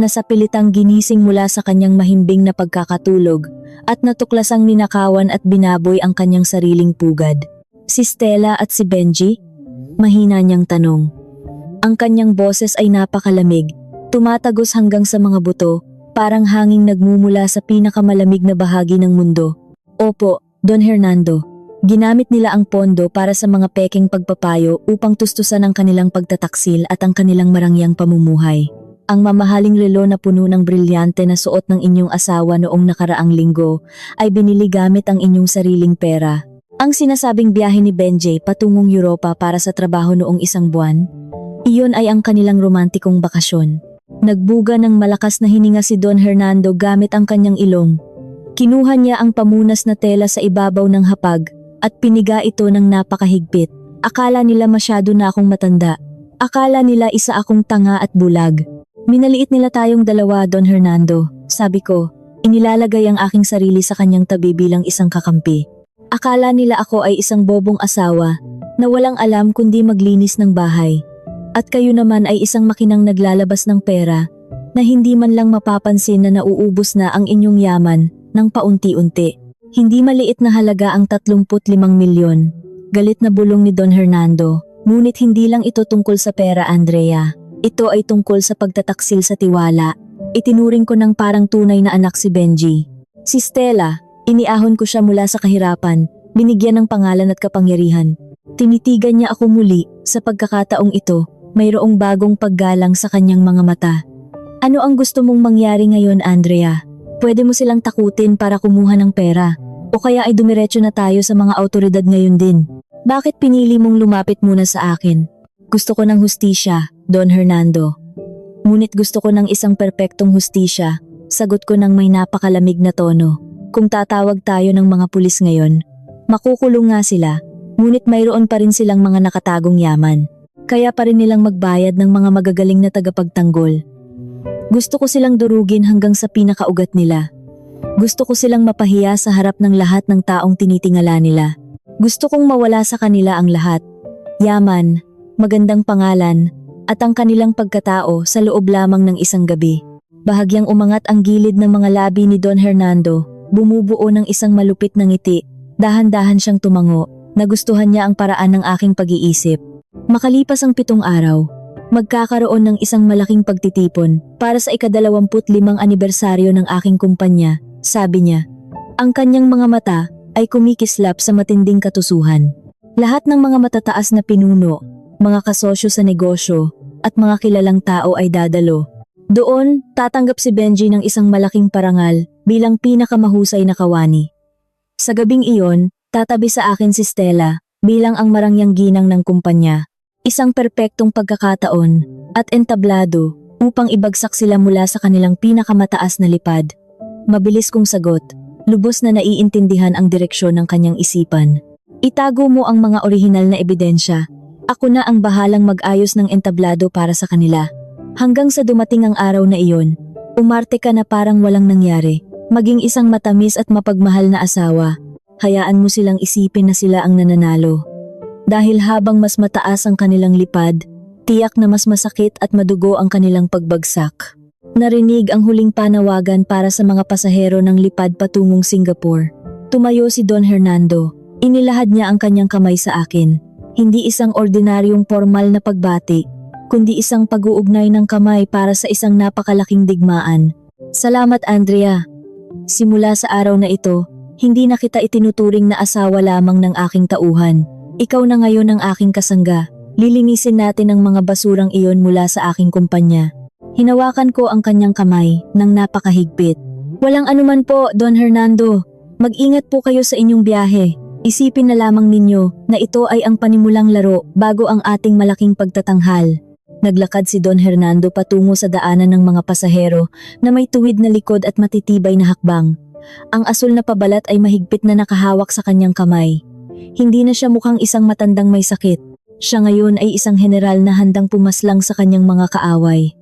Speaker 1: na sa pilitang ginising mula sa kanyang mahimbing na pagkakatulog at natuklasang ninakawan at binaboy ang kanyang sariling pugad. Si Stella at si Benji? Mahina niyang tanong. Ang kanyang boses ay napakalamig, tumatagos hanggang sa mga buto, parang hanging nagmumula sa pinakamalamig na bahagi ng mundo. Opo, Don Hernando. Ginamit nila ang pondo para sa mga pekeng pagpapayo upang tustusan ang kanilang pagtataksil at ang kanilang marangyang pamumuhay. Ang mamahaling relo na puno ng brilyante na suot ng inyong asawa noong nakaraang linggo ay binili gamit ang inyong sariling pera. Ang sinasabing biyahe ni Benjay patungong Europa para sa trabaho noong isang buwan, iyon ay ang kanilang romantikong bakasyon. Nagbuga ng malakas na hininga si Don Hernando gamit ang kanyang ilong. Kinuha niya ang pamunas na tela sa ibabaw ng hapag at piniga ito ng napakahigpit. Akala nila masyado na akong matanda. Akala nila isa akong tanga at bulag. Minaliit nila tayong dalawa, Don Hernando. Sabi ko, inilalagay ang aking sarili sa kanyang tabi bilang isang kakampi. Akala nila ako ay isang bobong asawa na walang alam kundi maglinis ng bahay. At kayo naman ay isang makinang naglalabas ng pera na hindi man lang mapapansin na nauubos na ang inyong yaman ng paunti-unti. Hindi maliit na halaga ang 35 milyon. Galit na bulong ni Don Hernando. Ngunit hindi lang ito tungkol sa pera, Andrea. Ito ay tungkol sa pagtataksil sa tiwala. Itinuring ko ng parang tunay na anak si Benji. Si Stella, iniahon ko siya mula sa kahirapan, binigyan ng pangalan at kapangyarihan. Tinitigan niya ako muli. Sa pagkakataong ito, mayroong bagong paggalang sa kanyang mga mata. Ano ang gusto mong mangyari ngayon, Andrea? Pwede mo silang takutin para kumuha ng pera. O kaya ay dumiretso na tayo sa mga autoridad ngayon din. Bakit pinili mong lumapit muna sa akin? Gusto ko ng hustisya, Don Hernando. Ngunit gusto ko ng isang perpektong hustisya. Sagot ko ng may napakalamig na tono. Kung tatawag tayo ng mga pulis ngayon, makukulong nga sila. Ngunit mayroon pa rin silang mga nakatagong yaman. Kaya pa rin nilang magbayad ng mga magagaling na tagapagtanggol. Gusto ko silang durugin hanggang sa pinakaugat nila. Gusto ko silang mapahiya sa harap ng lahat ng taong tinitingala nila. Gusto kong mawala sa kanila ang lahat. Yaman, magandang pangalan, at ang kanilang pagkatao sa loob lamang ng isang gabi. Bahagyang umangat ang gilid ng mga labi ni Don Hernando, bumubuo ng isang malupit na ngiti. Dahan-dahan siyang tumango, nagustuhan niya ang paraan ng aking pag-iisip. Makalipas ang 7 araw, magkakaroon ng isang malaking pagtitipon para sa ika-25 anibersaryo ng aking kumpanya, sabi niya. Ang kanyang mga mata ay kumikislap sa matinding katusuhan. Lahat ng mga matataas na pinuno, mga kasosyo sa negosyo, at mga kilalang tao ay dadalo. Doon, tatanggap si Benji ng isang malaking parangal bilang pinakamahusay na kawani. Sa gabing iyon, tatabi sa akin si Stella bilang ang marangyang ginang ng kumpanya. Isang perpektong pagkakataon at entablado upang ibagsak sila mula sa kanilang pinakamataas na lipad. Mabilis kong sagot, lubos na naiintindihan ang direksyon ng kanyang isipan. Itago mo ang mga orihinal na ebidensya. Ako na ang bahalang mag-ayos ng entablado para sa kanila. Hanggang sa dumating ang araw na iyon, umarte ka na parang walang nangyari. Maging isang matamis at mapagmahal na asawa. Hayaan mo silang isipin na sila ang nananalo. Dahil habang mas mataas ang kanilang lipad, tiyak na mas masakit at madugo ang kanilang pagbagsak. Narinig ang huling panawagan para sa mga pasahero ng lipad patungong Singapore. Tumayo si Don Hernando. Inilahad niya ang kanyang kamay sa akin. Hindi isang ordinaryong formal na pagbati, kundi isang pag-uugnay ng kamay para sa isang napakalaking digmaan. Salamat, Andrea. Simula sa araw na ito, hindi na kita itinuturing na asawa lamang ng aking tauhan. Ikaw na ngayon ang aking kasangga. Lilinisin natin ang mga basurang iyon mula sa aking kumpanya. Hinawakan ko ang kanyang kamay ng napakahigpit. Walang anuman po, Don Hernando. Mag-ingat po kayo sa inyong biyahe. Isipin na lamang ninyo na ito ay ang panimulang laro bago ang ating malaking pagtatanghal. Naglakad si Don Hernando patungo sa daanan ng mga pasahero na may tuwid na likod at matitibay na hakbang. Ang asul na pabalat ay mahigpit na nakahawak sa kanyang kamay. Hindi na siya mukhang isang matandang may sakit. Siya ngayon ay isang general na handang pumaslang sa kanyang mga kaaway.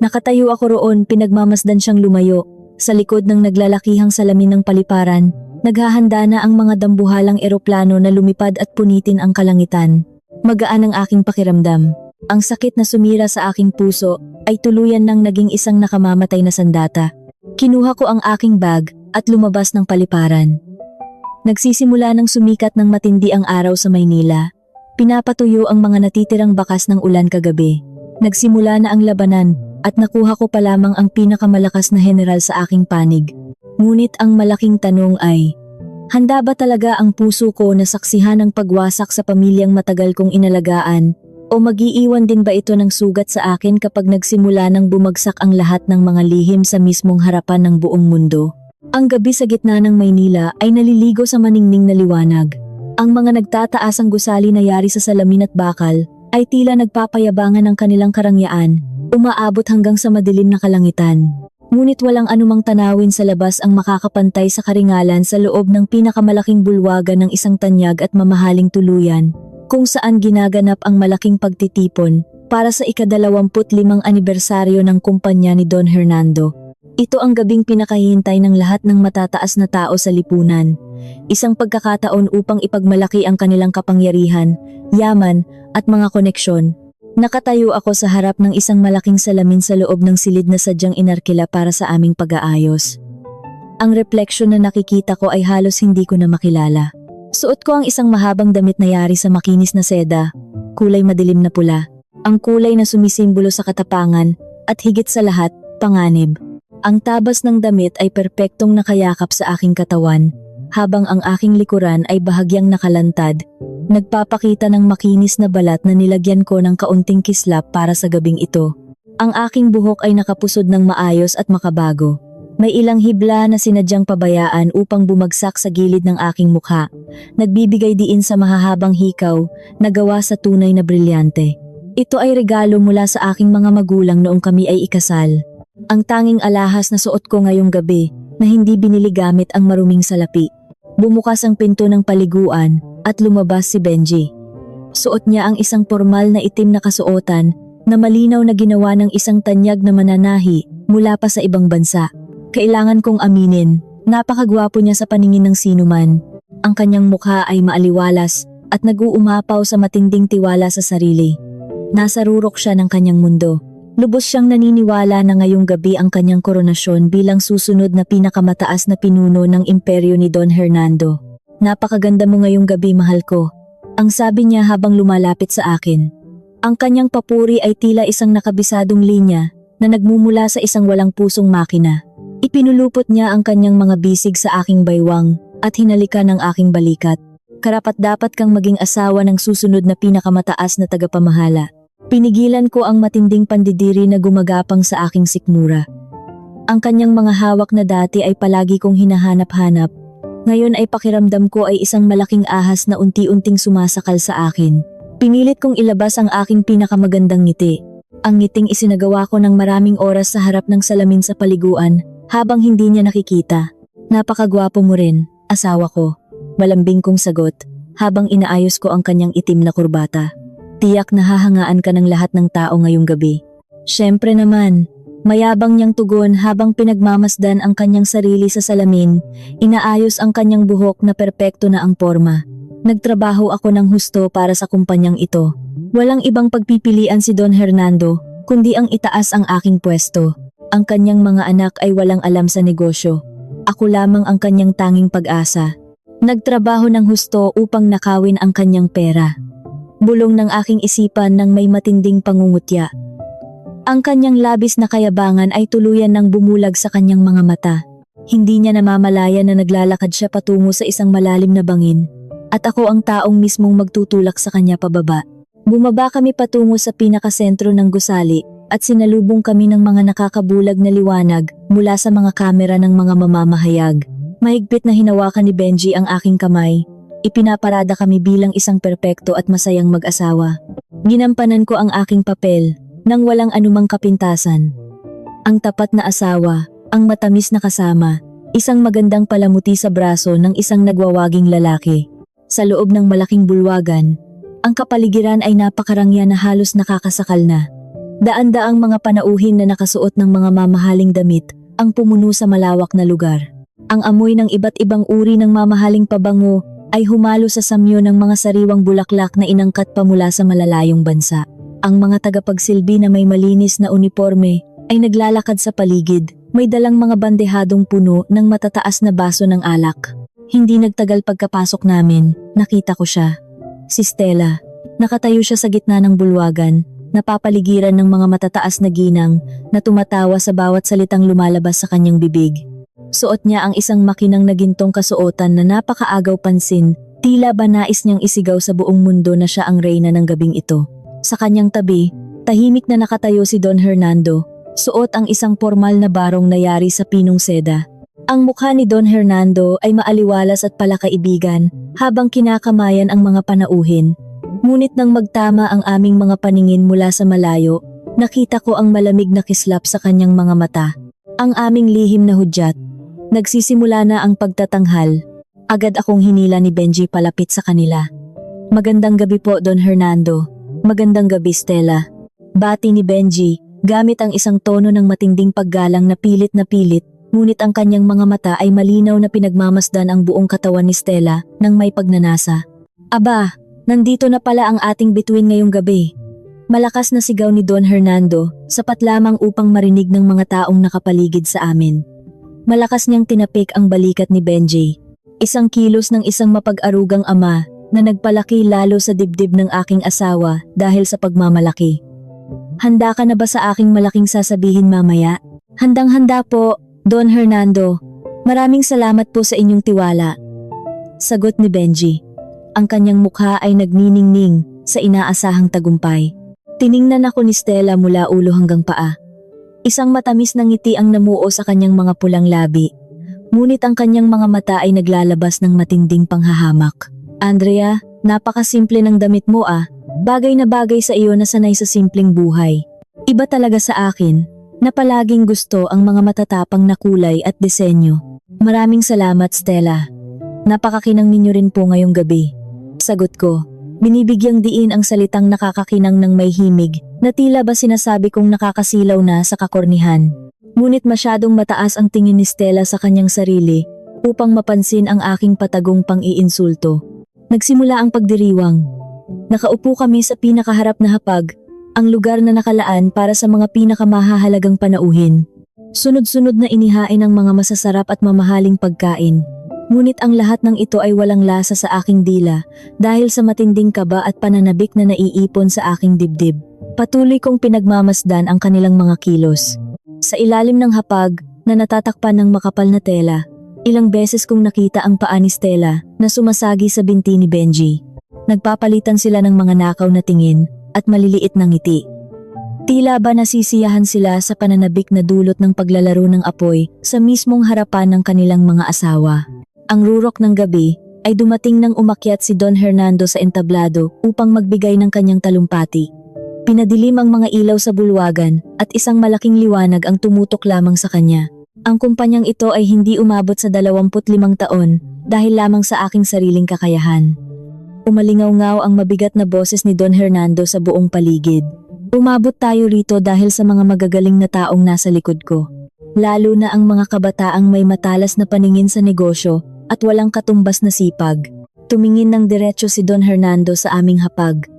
Speaker 1: Nakatayo ako roon, pinagmamasdan siyang lumayo. Sa likod ng naglalakihang salamin ng paliparan, naghahanda na ang mga dambuhalang eroplano na lumipad at punitin ang kalangitan. Magaan ang aking pakiramdam. Ang sakit na sumira sa aking puso ay tuluyan nang naging isang nakamamatay na sandata. Kinuha ko ang aking bag at lumabas ng paliparan. Nagsisimula ng sumikat ng matindi ang araw sa Maynila. Pinapatuyo ang mga natitirang bakas ng ulan kagabi. Nagsimula na ang labanan at nakuha ko pa lamang ang pinakamalakas na general sa aking panig. Ngunit ang malaking tanong ay, Handa ba talaga ang puso ko na saksihan ang pagwasak sa pamilyang matagal kong inalagaan? O mag-iiwan din ba ito ng sugat sa akin kapag nagsimula nang bumagsak ang lahat ng mga lihim sa mismong harapan ng buong mundo? Ang gabi sa gitna ng Maynila ay naliligo sa maningning na liwanag. Ang mga nagtataasang gusali na yari sa salamin at bakal ay tila nagpapayabangan ng kanilang karangyaan, umaabot hanggang sa madilim na kalangitan. Ngunit walang anumang tanawin sa labas ang makakapantay sa karingalan sa loob ng pinakamalaking bulwagan ng isang tanyag at mamahaling tuluyan, kung saan ginaganap ang malaking pagtitipon para sa ika-25 anibersaryo ng kumpanya ni Don Hernando. Ito ang gabing pinakahihintay ng lahat ng matataas na tao sa lipunan. Isang pagkakataon upang ipagmalaki ang kanilang kapangyarihan, yaman, at mga koneksyon. Nakatayo ako sa harap ng isang malaking salamin sa loob ng silid na sadyang inarkila para sa aming pag-aayos. Ang refleksyon na nakikita ko ay halos hindi ko na makilala. Suot ko ang isang mahabang damit na yari sa makinis na seda, kulay madilim na pula. Ang kulay na sumisimbolo sa katapangan at higit sa lahat, panganib. Ang tabas ng damit ay perpektong nakayakap sa aking katawan, habang ang aking likuran ay bahagyang nakalantad, nagpapakita ng makinis na balat na nilagyan ko ng kaunting kislap para sa gabing ito. Ang aking buhok ay nakapusod ng maayos at makabago. May ilang hibla na sinadyang pabayaan upang bumagsak sa gilid ng aking mukha, nagbibigay diin sa mahahabang hikaw na gawa sa tunay na brilyante. Ito ay regalo mula sa aking mga magulang noong kami ay ikasal. Ang tanging alahas na suot ko ngayong gabi na hindi binili gamit ang maruming salapi. Bumukas ang pinto ng paliguan at lumabas si Benji. Suot niya ang isang formal na itim na kasuotan na malinaw na ginawa ng isang tanyag na mananahi mula pa sa ibang bansa. Kailangan kong aminin, napakagwapo niya sa paningin ng sinuman. Ang kanyang mukha ay maaliwalas at nag-uumapaw sa matinding tiwala sa sarili. Nasa rurok siya ng kanyang mundo. Lubos siyang naniniwala na ngayong gabi ang kanyang koronasyon bilang susunod na pinakamataas na pinuno ng imperyo ni Don Hernando. Napakaganda mo ngayong gabi, mahal ko. Ang sabi niya habang lumalapit sa akin. Ang kanyang papuri ay tila isang nakabisadong linya na nagmumula sa isang walang pusong makina. Ipinulupot niya ang kanyang mga bisig sa aking baywang at hinalikan ang aking balikat. Karapat-dapat kang maging asawa ng susunod na pinakamataas na tagapamahala. Pinigilan ko ang matinding pandidiri na gumagapang sa aking sikmura. Ang kanyang mga hawak na dati ay palagi kong hinahanap-hanap. Ngayon ay pakiramdam ko ay isang malaking ahas na unti-unting sumasakal sa akin. Pinilit kong ilabas ang aking pinakamagandang ngiti. Ang ngiting isinagawa ko ng maraming oras sa harap ng salamin sa paliguan habang hindi niya nakikita. Napakagwapo mo rin, asawa ko. Malambing kong sagot habang inaayos ko ang kanyang itim na kurbata. Tiyak na hahangaan ka ng lahat ng tao ngayong gabi. Siyempre naman, mayabang niyang tugon habang pinagmamasdan ang kanyang sarili sa salamin, inaayos ang kanyang buhok na perpekto na ang porma. Nagtrabaho ako ng husto para sa kumpanyang ito. Walang ibang pagpipilian si Don Hernando, kundi ang itaas ang aking pwesto. Ang kanyang mga anak ay walang alam sa negosyo. Ako lamang ang kanyang tanging pag-asa. Nagtrabaho ng husto upang nakawin ang kanyang pera. Bulong ng aking isipan nang may matinding pangungutya. Ang kanyang labis na kayabangan ay tuluyan ng bumulag sa kanyang mga mata. Hindi niya namamalaya na naglalakad siya patungo sa isang malalim na bangin, at ako ang taong mismong magtutulak sa kanya pababa. Bumaba kami patungo sa pinakasentro ng gusali at sinalubong kami ng mga nakakabulag na liwanag mula sa mga kamera ng mga mamamahayag. Mahigpit na hinawakan ni Benji ang aking kamay. Ipinaparada kami bilang isang perpekto at masayang mag-asawa. Ginampanan ko ang aking papel nang walang anumang kapintasan. Ang tapat na asawa, ang matamis na kasama, isang magandang palamuti sa braso ng isang nagwawaging lalaki. Sa loob ng malaking bulwagan, ang kapaligiran ay napakarangya na halos nakakasakal na. Daan-daang mga panauhin na nakasuot ng mga mamahaling damit ang pumuno sa malawak na lugar. Ang amoy ng iba't ibang uri ng mamahaling pabango ay humalo sa samyo ng mga sariwang bulaklak na inangkat pa mula sa malalayong bansa. Ang mga tagapagsilbi na may malinis na uniforme ay naglalakad sa paligid, may dalang mga bandehadong puno ng matataas na baso ng alak. Hindi nagtagal pagkapasok namin, nakita ko siya. Si Stella. Nakatayo siya sa gitna ng bulwagan, napapaligiran ng mga matataas na ginang na tumatawa sa bawat salitang lumalabas sa kanyang bibig. Suot niya ang isang makinang na gintong kasuotan na napakaagaw pansin, tila ba nais niyang isigaw sa buong mundo na siya ang reyna ng gabing ito. Sa kanyang tabi, tahimik na nakatayo si Don Hernando, suot ang isang formal na barong na yari sa pinong seda. Ang mukha ni Don Hernando ay maaliwalas at palakaibigan habang kinakamayan ang mga panauhin. Ngunit nang magtama ang aming mga paningin mula sa malayo, nakita ko ang malamig na kislap sa kanyang mga mata. Ang aming lihim na hudyat. Nagsisimula na ang pagtatanghal. Agad akong hinila ni Benji palapit sa kanila. Magandang gabi po, Don Hernando. Magandang gabi, Stella. Bati ni Benji, gamit ang isang tono ng matinding paggalang na pilit, ngunit ang kanyang mga mata ay malinaw na pinagmamasdan ang buong katawan ni Stella nang may pagnanasa. Aba, nandito na pala ang ating bituin ngayong gabi. Malakas na sigaw ni Don Hernando, sapat lamang upang marinig ng mga taong nakapaligid sa amin. Malakas niyang tinapik ang balikat ni Benji. Isang kilos ng isang mapag-arugang ama na nagpalaki lalo sa dibdib ng aking asawa dahil sa pagmamalaki. Handa ka na ba sa aking malaking sasabihin mamaya? Handang-handa po, Don Hernando. Maraming salamat po sa inyong tiwala. Sagot ni Benji. Ang kanyang mukha ay nagniningning sa inaasahang tagumpay. Tiningnan ako ni Stella mula ulo hanggang paa. Isang matamis na ngiti ang namuo sa kanyang mga pulang labi. Ngunit ang kanyang mga mata ay naglalabas ng matinding panghahamak. Andrea, napakasimple ng damit mo ah. Bagay na bagay sa iyo na sanay sa simpleng buhay. Iba talaga sa akin, na palaging gusto ang mga matatapang na kulay at disenyo. Maraming salamat, Stella. Napakakinang ninyo rin po ngayong gabi. Sagot ko, binibigyang diin ang salitang nakakakinang ng may himig na tila ba sinasabi kong nakakasilaw na sa kakornihan. Ngunit masyadong mataas ang tingin ni Stella sa kanyang sarili upang mapansin ang aking patagong pang-iinsulto. Nagsimula ang pagdiriwang. Nakaupo kami sa pinakaharap na hapag, ang lugar na nakalaan para sa mga pinakamahahalagang panauhin. Sunod-sunod na inihain ang mga masasarap at mamahaling pagkain. Ngunit ang lahat ng ito ay walang lasa sa aking dila dahil sa matinding kaba at pananabik na naiipon sa aking dibdib. Patuloy kong pinagmamasdan ang kanilang mga kilos. Sa ilalim ng hapag na natatakpan ng makapal na tela, ilang beses kong nakita ang paa ni Stella na sumasagi sa binti ni Benji. Nagpapalitan sila ng mga nakaw na tingin at maliliit na ngiti. Tila ba nasisiyahan sila sa pananabik na dulot ng paglalaro ng apoy sa mismong harapan ng kanilang mga asawa. Ang rurok ng gabi ay dumating nang umakyat si Don Hernando sa entablado upang magbigay ng kanyang talumpati. Pinadilim ang mga ilaw sa bulwagan at isang malaking liwanag ang tumutok lamang sa kanya. Ang kumpanyang ito ay hindi umabot sa 25 taon dahil lamang sa aking sariling kakayahan. Umalingaw-ngaw ang mabigat na boses ni Don Hernando sa buong paligid. Umabot tayo rito dahil sa mga magagaling na taong nasa likod ko. Lalo na ang mga kabataang may matalas na paningin sa negosyo at walang katumbas na sipag. Tumingin ng diretso si Don Hernando sa aming hapag.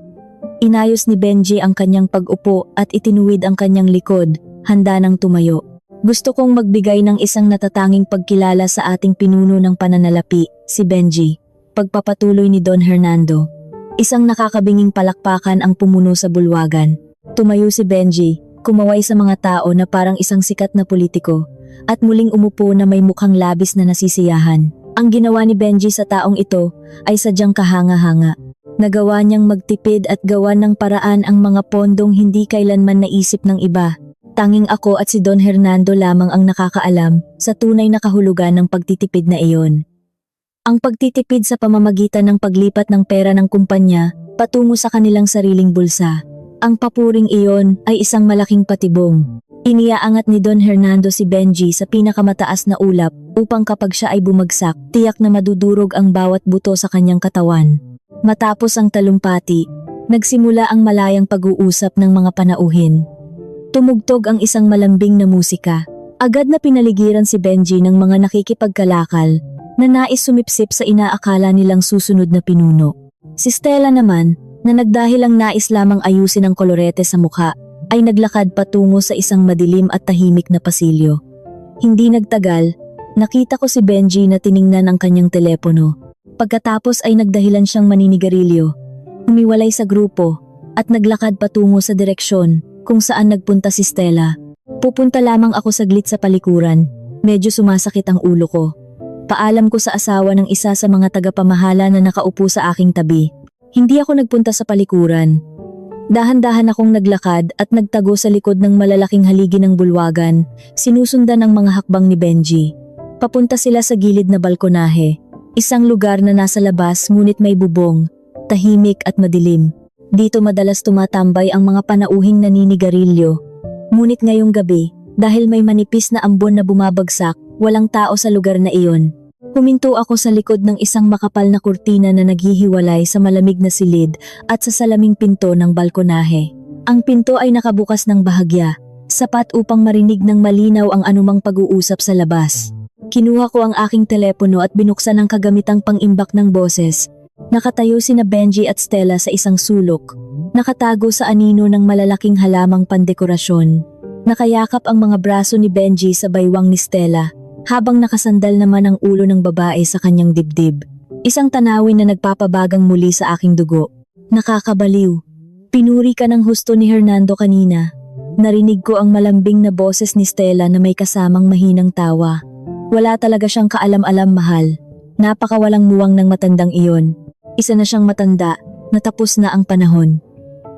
Speaker 1: Inayos ni Benji ang kanyang pag-upo at itinuwid ang kanyang likod, handa nang tumayo. Gusto kong magbigay ng isang natatanging pagkilala sa ating pinuno ng pananalapi, si Benji. Pagpapatuloy ni Don Hernando. Isang nakakabinging palakpakan ang pumuno sa bulwagan. Tumayo si Benji, kumaway sa mga tao na parang isang sikat na politiko, at muling umupo na may mukhang labis na nasisiyahan. Ang ginawa ni Benji sa taong ito ay sadyang kahanga-hanga. Nagawa niyang magtipid at gawa ng paraan ang mga pondong hindi kailanman naisip ng iba. Tanging ako at si Don Hernando lamang ang nakakaalam sa tunay na kahulugan ng pagtitipid na iyon. Ang pagtitipid sa pamamagitan ng paglipat ng pera ng kumpanya patungo sa kanilang sariling bulsa. Ang papuring iyon ay isang malaking patibong. Iniaangat ni Don Hernando si Benji sa pinakamataas na ulap upang kapag siya ay bumagsak, tiyak na madudurog ang bawat buto sa kanyang katawan. Matapos ang talumpati, nagsimula ang malayang pag-uusap ng mga panauhin. Tumugtog ang isang malambing na musika. Agad na pinaligiran si Benji ng mga nakikipagkalakal na nais sumipsip sa inaakala nilang susunod na pinuno. Si Stella naman, na nagdahilang nais lamang ayusin ang kolorete sa mukha, ay naglakad patungo sa isang madilim at tahimik na pasilyo. Hindi nagtagal, nakita ko si Benji na tiningnan ang kanyang telepono. Pagkatapos ay nagdahilan siyang maninigarilyo, humiwalay sa grupo, at naglakad patungo sa direksyon kung saan nagpunta si Stella. Pupunta lamang ako saglit sa palikuran, Medyo sumasakit ang ulo ko. Paalam ko sa asawa ng isa sa mga tagapamahala na nakaupo sa aking tabi. Hindi ako nagpunta sa palikuran. Dahan-dahan akong naglakad at nagtago sa likod ng malalaking haligi ng bulwagan, sinusundan ang mga hakbang ni Benji. Papunta sila sa gilid na balkonahe. Isang lugar na nasa labas ngunit may bubong, tahimik at madilim. Dito madalas tumatambay ang mga panauhing naninigarilyo. Ngunit ngayong gabi, dahil may manipis na ambon na bumabagsak, walang tao sa lugar na iyon. Huminto ako sa likod ng isang makapal na kurtina na naghihiwalay sa malamig na silid at sa salaming pinto ng balkonahe. Ang pinto ay nakabukas ng bahagya, sapat upang marinig ng malinaw ang anumang pag-uusap sa labas. Kinuha ko ang aking telepono at binuksan ang kagamitang pang-imbak ng boses. Nakatayo sina Benji at Stella sa isang sulok, nakatago sa anino ng malalaking halamang pandekorasyon. Nakayakap ang mga braso ni Benji sa baywang ni Stella, habang nakasandal naman ang ulo ng babae sa kanyang dibdib. Isang tanawin na nagpapabagang muli sa aking dugo. Nakakabaliw. Pinuri ka ng husto ni Hernando kanina. Narinig ko ang malambing na boses ni Stella na may kasamang mahinang tawa. Wala talaga siyang kaalam-alam, mahal. Napakawalang muwang ng matandang iyon. Isa na siyang matanda, natapos na ang panahon.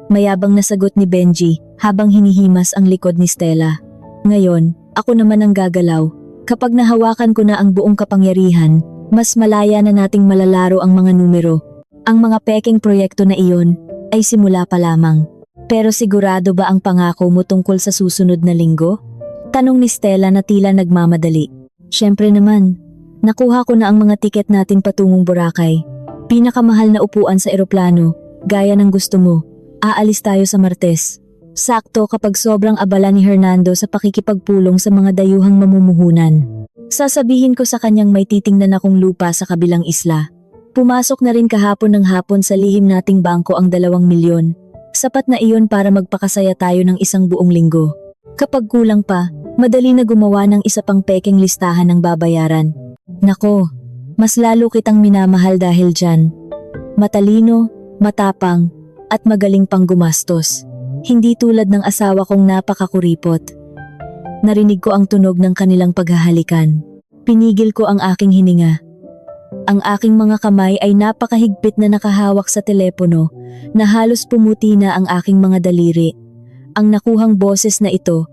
Speaker 1: Mayabang na sagot ni Benji habang hinihimas ang likod ni Stella. Ngayon, ako naman ang gagalaw. Kapag nahawakan ko na ang buong kapangyarihan, mas malaya na nating malalaro ang mga numero. Ang mga peking proyekto na iyon ay simula pa lamang. Pero sigurado ba ang pangako mo tungkol sa susunod na linggo? Tanong ni Stella na tila nagmamadali. Siyempre naman, nakuha ko na ang mga tiket natin patungong Boracay. Pinakamahal na upuan sa eroplano, gaya ng gusto mo. Aalis tayo sa Martes. Sakto kapag sobrang abala ni Hernando sa pakikipagpulong sa mga dayuhang mamumuhunan. Sasabihin ko sa kanyang may titingnan akong lupa sa kabilang isla. Pumasok na rin kahapon ng hapon sa lihim nating bangko ang 2 milyon. Sapat na iyon para magpakasaya tayo ng isang buong linggo. Kapag kulang pa, madali na gumawa ng isa pang peking listahan ng babayaran. Nako, mas lalo kitang minamahal dahil dyan. Matalino, matapang, at magaling pang gumastos. Hindi tulad ng asawa kong napakakuripot. Narinig ko ang tunog ng kanilang paghahalikan. Pinigil ko ang aking hininga. Ang aking mga kamay ay napakahigpit na nakahawak sa telepono na halos pumuti na ang aking mga daliri. Ang nakuhang boses na ito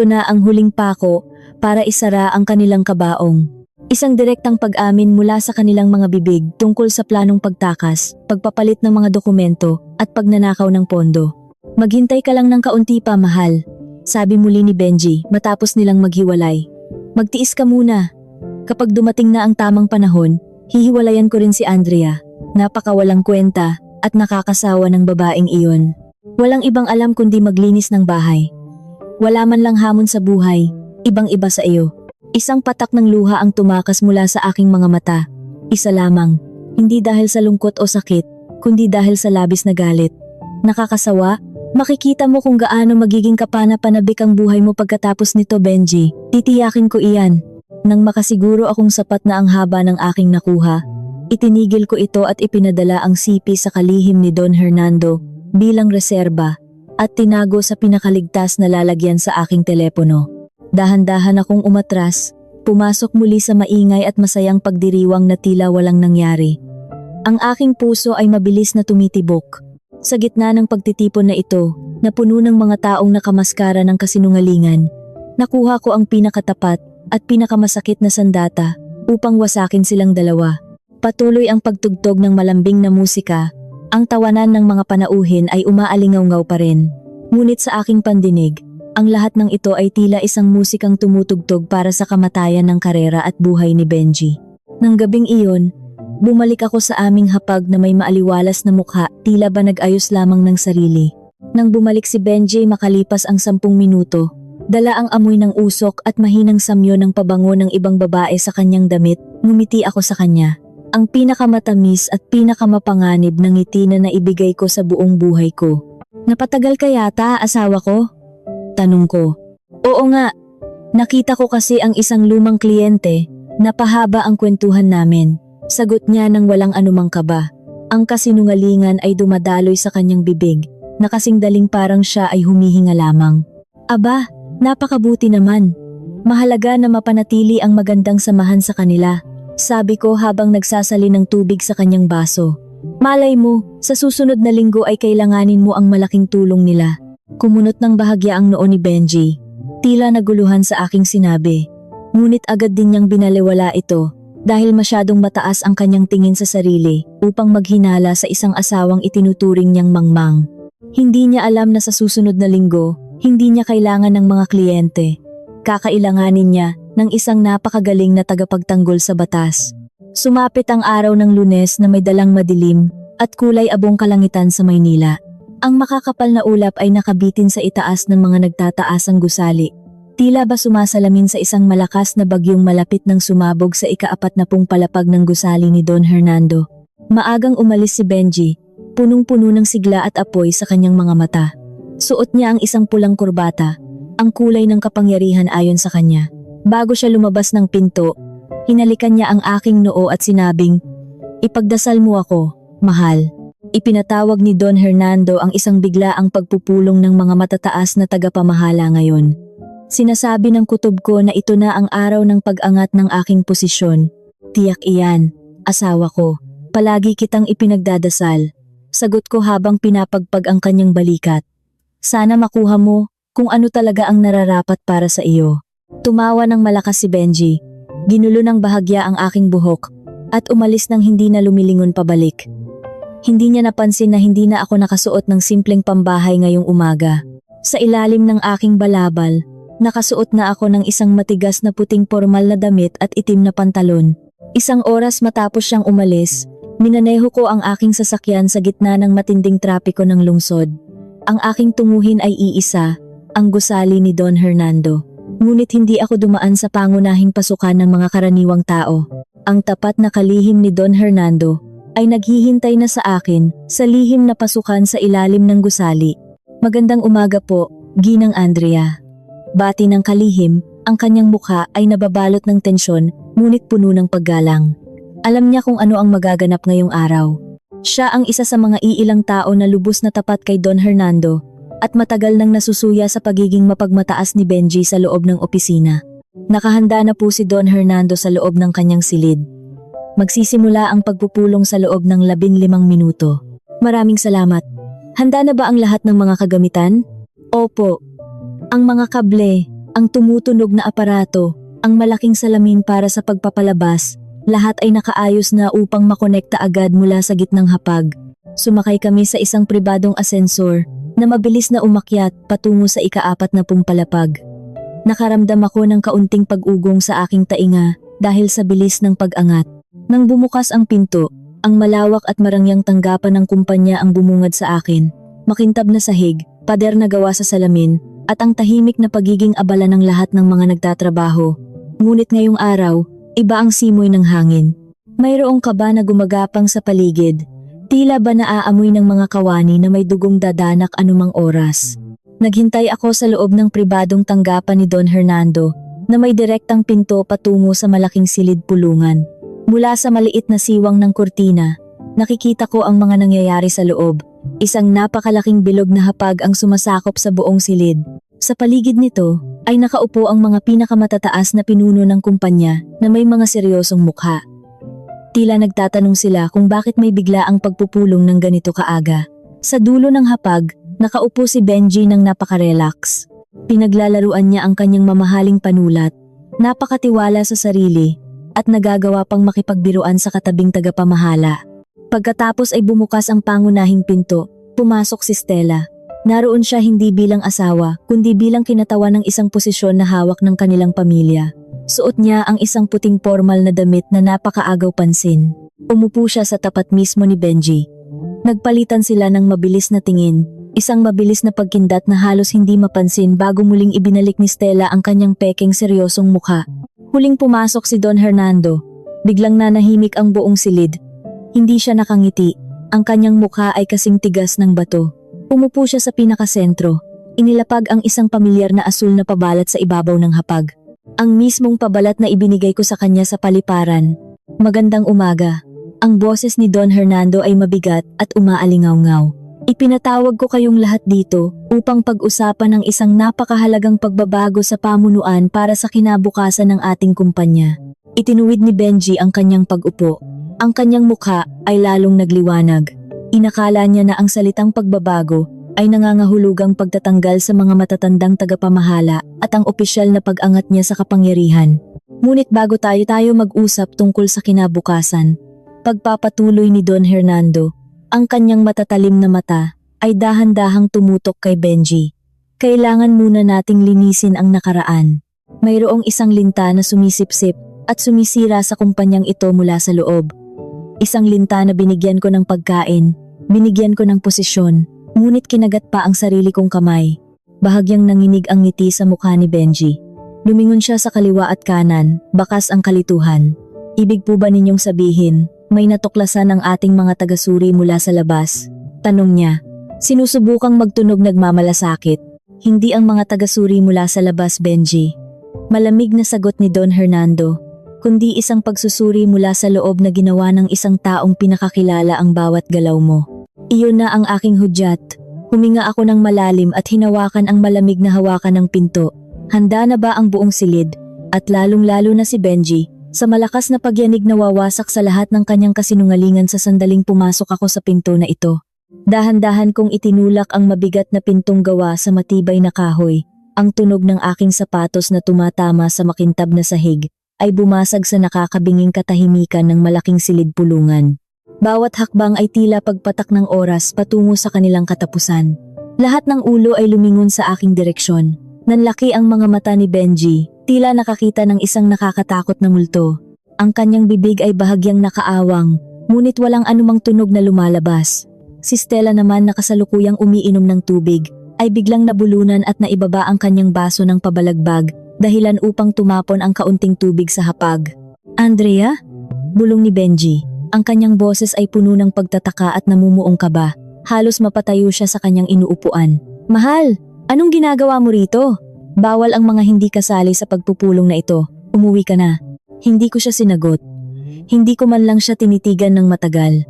Speaker 1: na ang huling pako para isara ang kanilang kabaong. Isang direktang pag-amin mula sa kanilang mga bibig tungkol sa planong pagtakas, pagpapalit ng mga dokumento at pagnanakaw ng pondo. Maghintay ka lang ng kaunti pa, mahal, sabi muli ni Benji matapos nilang maghiwalay. Magtiis ka muna. Kapag dumating na ang tamang panahon, hihiwalayan ko rin si Andrea. Napakawalang kwenta at nakakasawa ng babaeng iyon. Walang ibang alam kundi maglinis ng bahay. Wala man lang hamon sa buhay, ibang-iba sa iyo. Isang patak ng luha ang tumakas mula sa aking mga mata. Isa lamang, hindi dahil sa lungkot o sakit, kundi dahil sa labis na galit. Nakakasawa, makikita mo kung gaano magiging kapana-panabik ang buhay mo pagkatapos nito, Benji. Titiyakin ko iyan. Nang makasiguro akong sapat na ang haba ng aking nakuha, itinigil ko ito at ipinadala ang sipi sa kalihim ni Don Hernando bilang reserba at tinago sa pinakaligtas na lalagyan sa aking telepono. Dahan-dahan akong umatras, pumasok muli sa maingay at masayang pagdiriwang na tila walang nangyari. Ang aking puso ay mabilis na tumitibok. Sa gitna ng pagtitipon na ito, na puno ng mga taong nakamaskara ng kasinungalingan, nakuha ko ang pinakatapat at pinakamasakit na sandata upang wasakin silang dalawa. Patuloy ang pagtugtog ng malambing na musika, ang tawanan ng mga panauhin ay umaalingaw-ngaw pa rin. Ngunit sa aking pandinig, ang lahat ng ito ay tila isang musikang tumutugtog para sa kamatayan ng karera at buhay ni Benji. Nang gabing iyon, bumalik ako sa aming hapag na may maaliwalas na mukha, tila ba nag-ayos lamang ng sarili. Nang bumalik si Benji makalipas ang 10 minuto, dala ang amoy ng usok at mahinang samyo ng pabango ng ibang babae sa kanyang damit, ngumiti ako sa kanya. Ang pinakamatamis at pinakamapanganib ng ngiti na naibigay ko sa buong buhay ko. Napatagal ka yata, asawa ko? Tanong ko. Oo nga, nakita ko kasi ang isang lumang kliyente, napahaba ang kwentuhan namin. Sagot niya nang walang anumang kaba. Ang kasinungalingan ay dumadaloy sa kanyang bibig, nakasing daling parang siya ay humihinga lamang. Aba, napakabuti naman. Mahalaga na mapanatili ang magandang samahan sa kanila, sabi ko habang nagsasali ng tubig sa kanyang baso. Malay mo, sa susunod na linggo ay kailanganin mo ang malaking tulong nila. Kumunot ng bahagya ang noo ni Benji. Tila naguluhan sa aking sinabi. Ngunit agad din niyang binaliwala ito dahil masyadong mataas ang kanyang tingin sa sarili upang maghinala sa isang asawang itinuturing niyang mangmang. Hindi niya alam na sa susunod na linggo, hindi niya kailangan ng mga kliyente. Kakailanganin niya ng isang napakagaling na tagapagtanggol sa batas. Sumapit ang araw ng Lunes na may dalang madilim at kulay abong kalangitan sa Maynila. Ang makakapal na ulap ay nakabitin sa itaas ng mga nagtataasang gusali. Tila ba sumasalamin sa isang malakas na bagyong malapit nang sumabog sa ika-40 palapag ng gusali ni Don Hernando. Maagang umalis si Benji, punong-puno ng sigla at apoy sa kanyang mga mata. Suot niya ang isang pulang kurbata, ang kulay ng kapangyarihan ayon sa kanya. Bago siya lumabas ng pinto, hinalikan niya ang aking noo at sinabing, "Ipagdasal mo ako, mahal." Ipinatawag ni Don Hernando ang isang biglaang pagpupulong ng mga matataas na tagapamahala ngayon. Sinasabi ng kutob ko na ito na ang araw ng pag-angat ng aking posisyon. Tiyak iyan, asawa ko. Palagi kitang ipinagdadasal. Sagot ko habang pinapagpag ang kanyang balikat. Sana makuha mo kung ano talaga ang nararapat para sa iyo. Tumawa ng malakas si Benji. Ginulo ng bahagya ang aking buhok at umalis nang hindi na lumilingon pabalik. Hindi niya napansin na hindi na ako nakasuot ng simpleng pambahay ngayong umaga. Sa ilalim ng aking balabal, nakasuot na ako ng isang matigas na puting formal na damit at itim na pantalon. Isang oras matapos siyang umalis, minaneho ko ang aking sasakyan sa gitna ng matinding trapiko ng lungsod. Ang aking tunguhin ay iisa, ang gusali ni Don Hernando. Ngunit hindi ako dumaan sa pangunahing pasukan ng mga karaniwang tao. Ang tapat na kalihim ni Don Hernando ay naghihintay na sa akin sa lihim na pasukan sa ilalim ng gusali. Magandang umaga po, Ginang Andrea. Bati ng kalihim, ang kanyang mukha ay nababalot ng tensyon ngunit puno ng paggalang. Alam niya kung ano ang magaganap ngayong araw. Siya ang isa sa mga iilang tao na lubos na tapat kay Don Hernando at matagal nang nasusuya sa pagiging mapagmataas ni Benji sa loob ng opisina. Nakahanda na po si Don Hernando sa loob ng kanyang silid. Magsisimula ang pagpupulong sa loob ng 15 minuto. Maraming salamat. Handa na ba ang lahat ng mga kagamitan? Opo. Ang mga kable, ang tumutunog na aparato, ang malaking salamin para sa pagpapalabas, lahat ay nakaayos na upang makonekta agad mula sa gitnang hapag. Sumakay kami sa isang pribadong asensor na mabilis na umakyat patungo sa ika-40 palapag. Nakaramdam ako ng kaunting pag-ugong sa aking tainga dahil sa bilis ng pag-angat. Nang bumukas ang pinto, ang malawak at marangyang tanggapan ng kumpanya ang bumungad sa akin. Makintab na sahig, pader na gawa sa salamin, at ang tahimik na pagiging abala ng lahat ng mga nagtatrabaho. Ngunit ngayong araw, iba ang simoy ng hangin. Mayroong kaba na gumagapang sa paligid. Tila ba naaamoy ng mga kawani na may dugong dadanak anumang oras. Naghintay ako sa loob ng pribadong tanggapan ni Don Hernando na may direktang pinto patungo sa malaking silid pulungan. Mula sa maliit na siwang ng kurtina, nakikita ko ang mga nangyayari sa loob. Isang napakalaking bilog na hapag ang sumasakop sa buong silid. Sa paligid nito ay nakaupo ang mga pinakamatataas na pinuno ng kumpanya na may mga seryosong mukha. Tila nagtatanong sila kung bakit may bigla ang pagpupulong ng ganito kaaga. Sa dulo ng hapag, nakaupo si Benji ng napaka-relax. Pinaglalaruan niya ang kanyang mamahaling panulat, napakatiwala sa sarili, at nagagawa pang makipagbiruan sa katabing tagapamahala. Pagkatapos ay bumukas ang pangunahing pinto, pumasok si Stella. Naroon siya hindi bilang asawa, kundi bilang kinatawan ng isang posisyon na hawak ng kanilang pamilya. Suot niya ang isang puting formal na damit na napakaagaw pansin. Umupo siya sa tapat mismo ni Benji. Nagpalitan sila ng mabilis na tingin, isang mabilis na pagkindat na halos hindi mapansin bago muling ibinalik ni Stella ang kanyang pekeng seryosong mukha. Huling pumasok si Don Hernando. Biglang nanahimik ang buong silid. Hindi siya nakangiti. Ang kanyang mukha ay kasing tigas ng bato. Umupo siya sa pinakasentro. Inilapag ang isang pamilyar na asul na pabalat sa ibabaw ng hapag. Ang mismong pabalat na ibinigay ko sa kanya sa paliparan. Magandang umaga. Ang boses ni Don Hernando ay mabigat at umaalingaw-ngaw. Ipinatawag ko kayong lahat dito upang pag-usapan ang isang napakahalagang pagbabago sa pamunuan para sa kinabukasan ng ating kumpanya. Itinuwid ni Benji ang kanyang pag-upo. Ang kanyang mukha ay lalong nagliwanag. Inakala niya na ang salitang pagbabago ay nangangahulugang pagtatanggal sa mga matatandang tagapamahala at ang opisyal na pag-angat niya sa kapangyarihan. Ngunit bago tayo mag-usap tungkol sa kinabukasan, pagpapatuloy ni Don Hernando, ang kanyang matatalim na mata ay dahan-dahang tumutok kay Benji. Kailangan muna nating linisin ang nakaraan. Mayroong isang linta na sumisipsip at sumisira sa kumpanyang ito mula sa loob. Isang linta na binigyan ko ng pagkain, binigyan ko ng posisyon, ngunit kinagat pa ang sarili kong kamay. Bahagyang nanginig ang ngiti sa mukha ni Benji. Lumingon siya sa kaliwa at kanan, bakas ang kalituhan. Ibig po ba ninyong sabihin, may natuklasan ang ating mga tagasuri mula sa labas? Tanong niya. Sinusubukang magtunog nagmamalasakit. Hindi ang mga tagasuri mula sa labas, Benji. Malamig na sagot ni Don Hernando, kundi isang pagsusuri mula sa loob na ginawa ng isang taong pinakakilala ang bawat galaw mo. Iyon na ang aking hudyat. Huminga ako ng malalim at hinawakan ang malamig na hawakan ng pinto. Handa na ba ang buong silid? At lalong-lalo na si Benji, sa malakas na pagyanig na wawasak sa lahat ng kanyang kasinungalingan sa sandaling pumasok ako sa pinto na ito. Dahan-dahan kong itinulak ang mabigat na pintong gawa sa matibay na kahoy. Ang tunog ng aking sapatos na tumatama sa makintab na sahig ay bumasag sa nakakabinging katahimikan ng malaking silid pulungan. Bawat hakbang ay tila pagpatak ng oras patungo sa kanilang katapusan. Lahat ng ulo ay lumingon sa aking direksyon. Nanlaki ang mga mata ni Benji, tila nakakita ng isang nakakatakot na multo. Ang kanyang bibig ay bahagyang nakaawang, ngunit walang anumang tunog na lumalabas. Si Stella naman na kasalukuyang umiinom ng tubig, ay biglang nabulunan at naibaba ang kanyang baso ng pabalagbag, dahilan upang tumapon ang kaunting tubig sa hapag. Andrea? Bulong ni Benji. Ang kanyang boses ay puno ng pagtataka at namumuong kaba. Halos mapatayo siya sa kanyang inuupuan. Mahal! Anong ginagawa mo rito? Bawal ang mga hindi kasali sa pagpupulong na ito. Umuwi ka na. Hindi ko siya sinagot. Hindi ko man lang siya tinitigan ng matagal.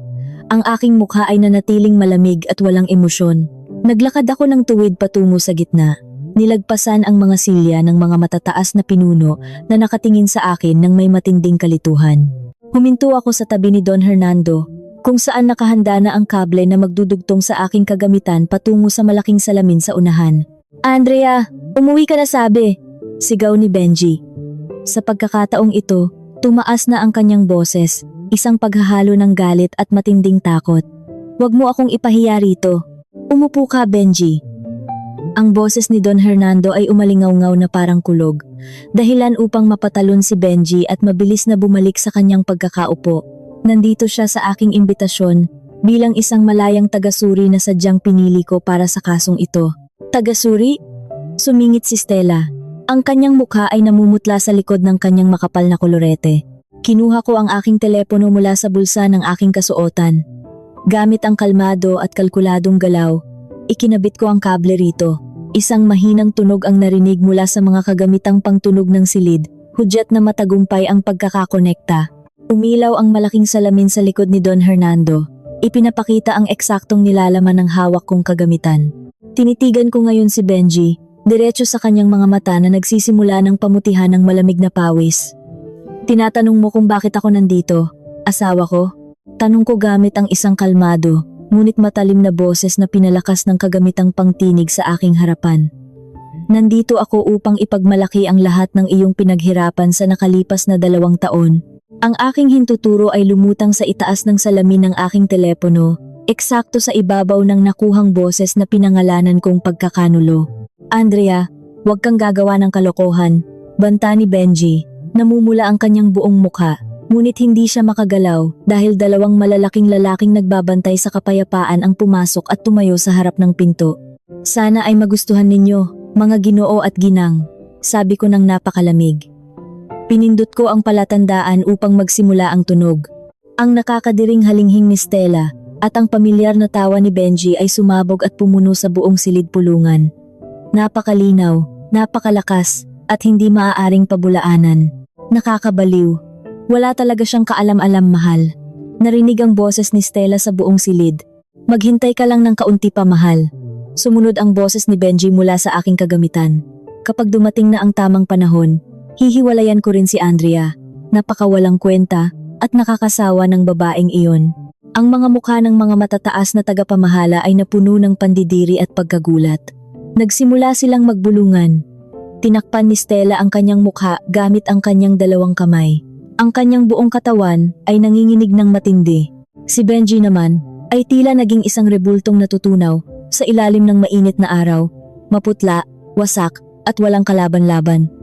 Speaker 1: Ang aking mukha ay nanatiling malamig at walang emosyon. Naglakad ako ng tuwid patungo sa gitna. Nilagpasan ang mga silya ng mga matataas na pinuno na nakatingin sa akin ng may matinding kalituhan. Huminto ako sa tabi ni Don Hernando, kung saan nakahanda na ang kable na magdudugtong sa aking kagamitan patungo sa malaking salamin sa unahan. Andrea, umuwi ka na sabi, sigaw ni Benji. Sa pagkakataong ito, tumaas na ang kanyang boses, isang paghahalo ng galit at matinding takot. Huwag mo akong ipahiya rito. Umupo ka, Benji. Ang boses ni Don Hernando ay umalingaw-ngaw na parang kulog, dahilan upang mapatalon si Benji at mabilis na bumalik sa kanyang pagkakaupo. Nandito siya sa aking imbitasyon bilang isang malayang tagasuri na sadyang pinili ko para sa kasong ito. Tagasuri? Sumingit si Stella. Ang kanyang mukha ay namumutla sa likod ng kanyang makapal na kolorete. Kinuha ko ang aking telepono mula sa bulsa ng aking kasuotan. Gamit ang kalmado at kalkuladong galaw, ikinabit ko ang kable rito. Isang mahinang tunog ang narinig mula sa mga kagamitang pangtunog ng silid, hudyat na matagumpay ang pagkakakonekta. Umilaw ang malaking salamin sa likod ni Don Hernando. Ipinapakita ang eksaktong nilalaman ng hawak kong kagamitan. Tinitigan ko ngayon si Benji, diretso sa kanyang mga mata na nagsisimula ng pamutihan ng malamig na pawis. Tinatanong mo kung bakit ako nandito, asawa ko? Tanong ko gamit ang isang kalmado, ngunit matalim na boses na pinalakas ng kagamitang pangtinig sa aking harapan. Nandito ako upang ipagmalaki ang lahat ng iyong pinaghirapan sa nakalipas na 2 taon. Ang aking hintuturo ay lumutang sa itaas ng salamin ng aking telepono, eksakto sa ibabaw ng nakuhang boses na pinangalanan kong pagkakanulo. Andrea, huwag kang gagawa ng kalokohan, banta ni Benji. Namumula ang kanyang buong mukha, ngunit hindi siya makagalaw dahil 2 malalaking lalaking nagbabantay sa kapayapaan ang pumasok at tumayo sa harap ng pinto. Sana ay magustuhan ninyo, mga ginoo at ginang, sabi ko ng napakalamig. Pinindot ko ang palatandaan upang magsimula ang tunog. Ang nakakadiring halinghing ni Stella at ang pamilyar na tawa ni Benji ay sumabog at pumuno sa buong silid pulungan. Napakalinaw, napakalakas, at hindi maaaring pabulaanan. Nakakabaliw. Wala talaga siyang kaalam-alam, mahal. Narinig ang boses ni Stella sa buong silid. Maghintay ka lang ng kaunti pa, mahal. Sumunod ang boses ni Benji mula sa aking kagamitan. Kapag dumating na ang tamang panahon, hihiwalayan ko rin si Andrea. Napakawalang kwenta at nakakasawa ng babaeng iyon. Ang mga mukha ng mga matataas na tagapamahala ay napuno ng pandidiri at pagkagulat. Nagsimula silang magbulungan. Tinakpan ni Stella ang kanyang mukha gamit ang kanyang dalawang kamay. Ang kanyang buong katawan ay nanginginig ng matindi. Si Benji naman ay tila naging isang rebultong natutunaw sa ilalim ng mainit na araw, maputla, wasak at walang kalaban-laban.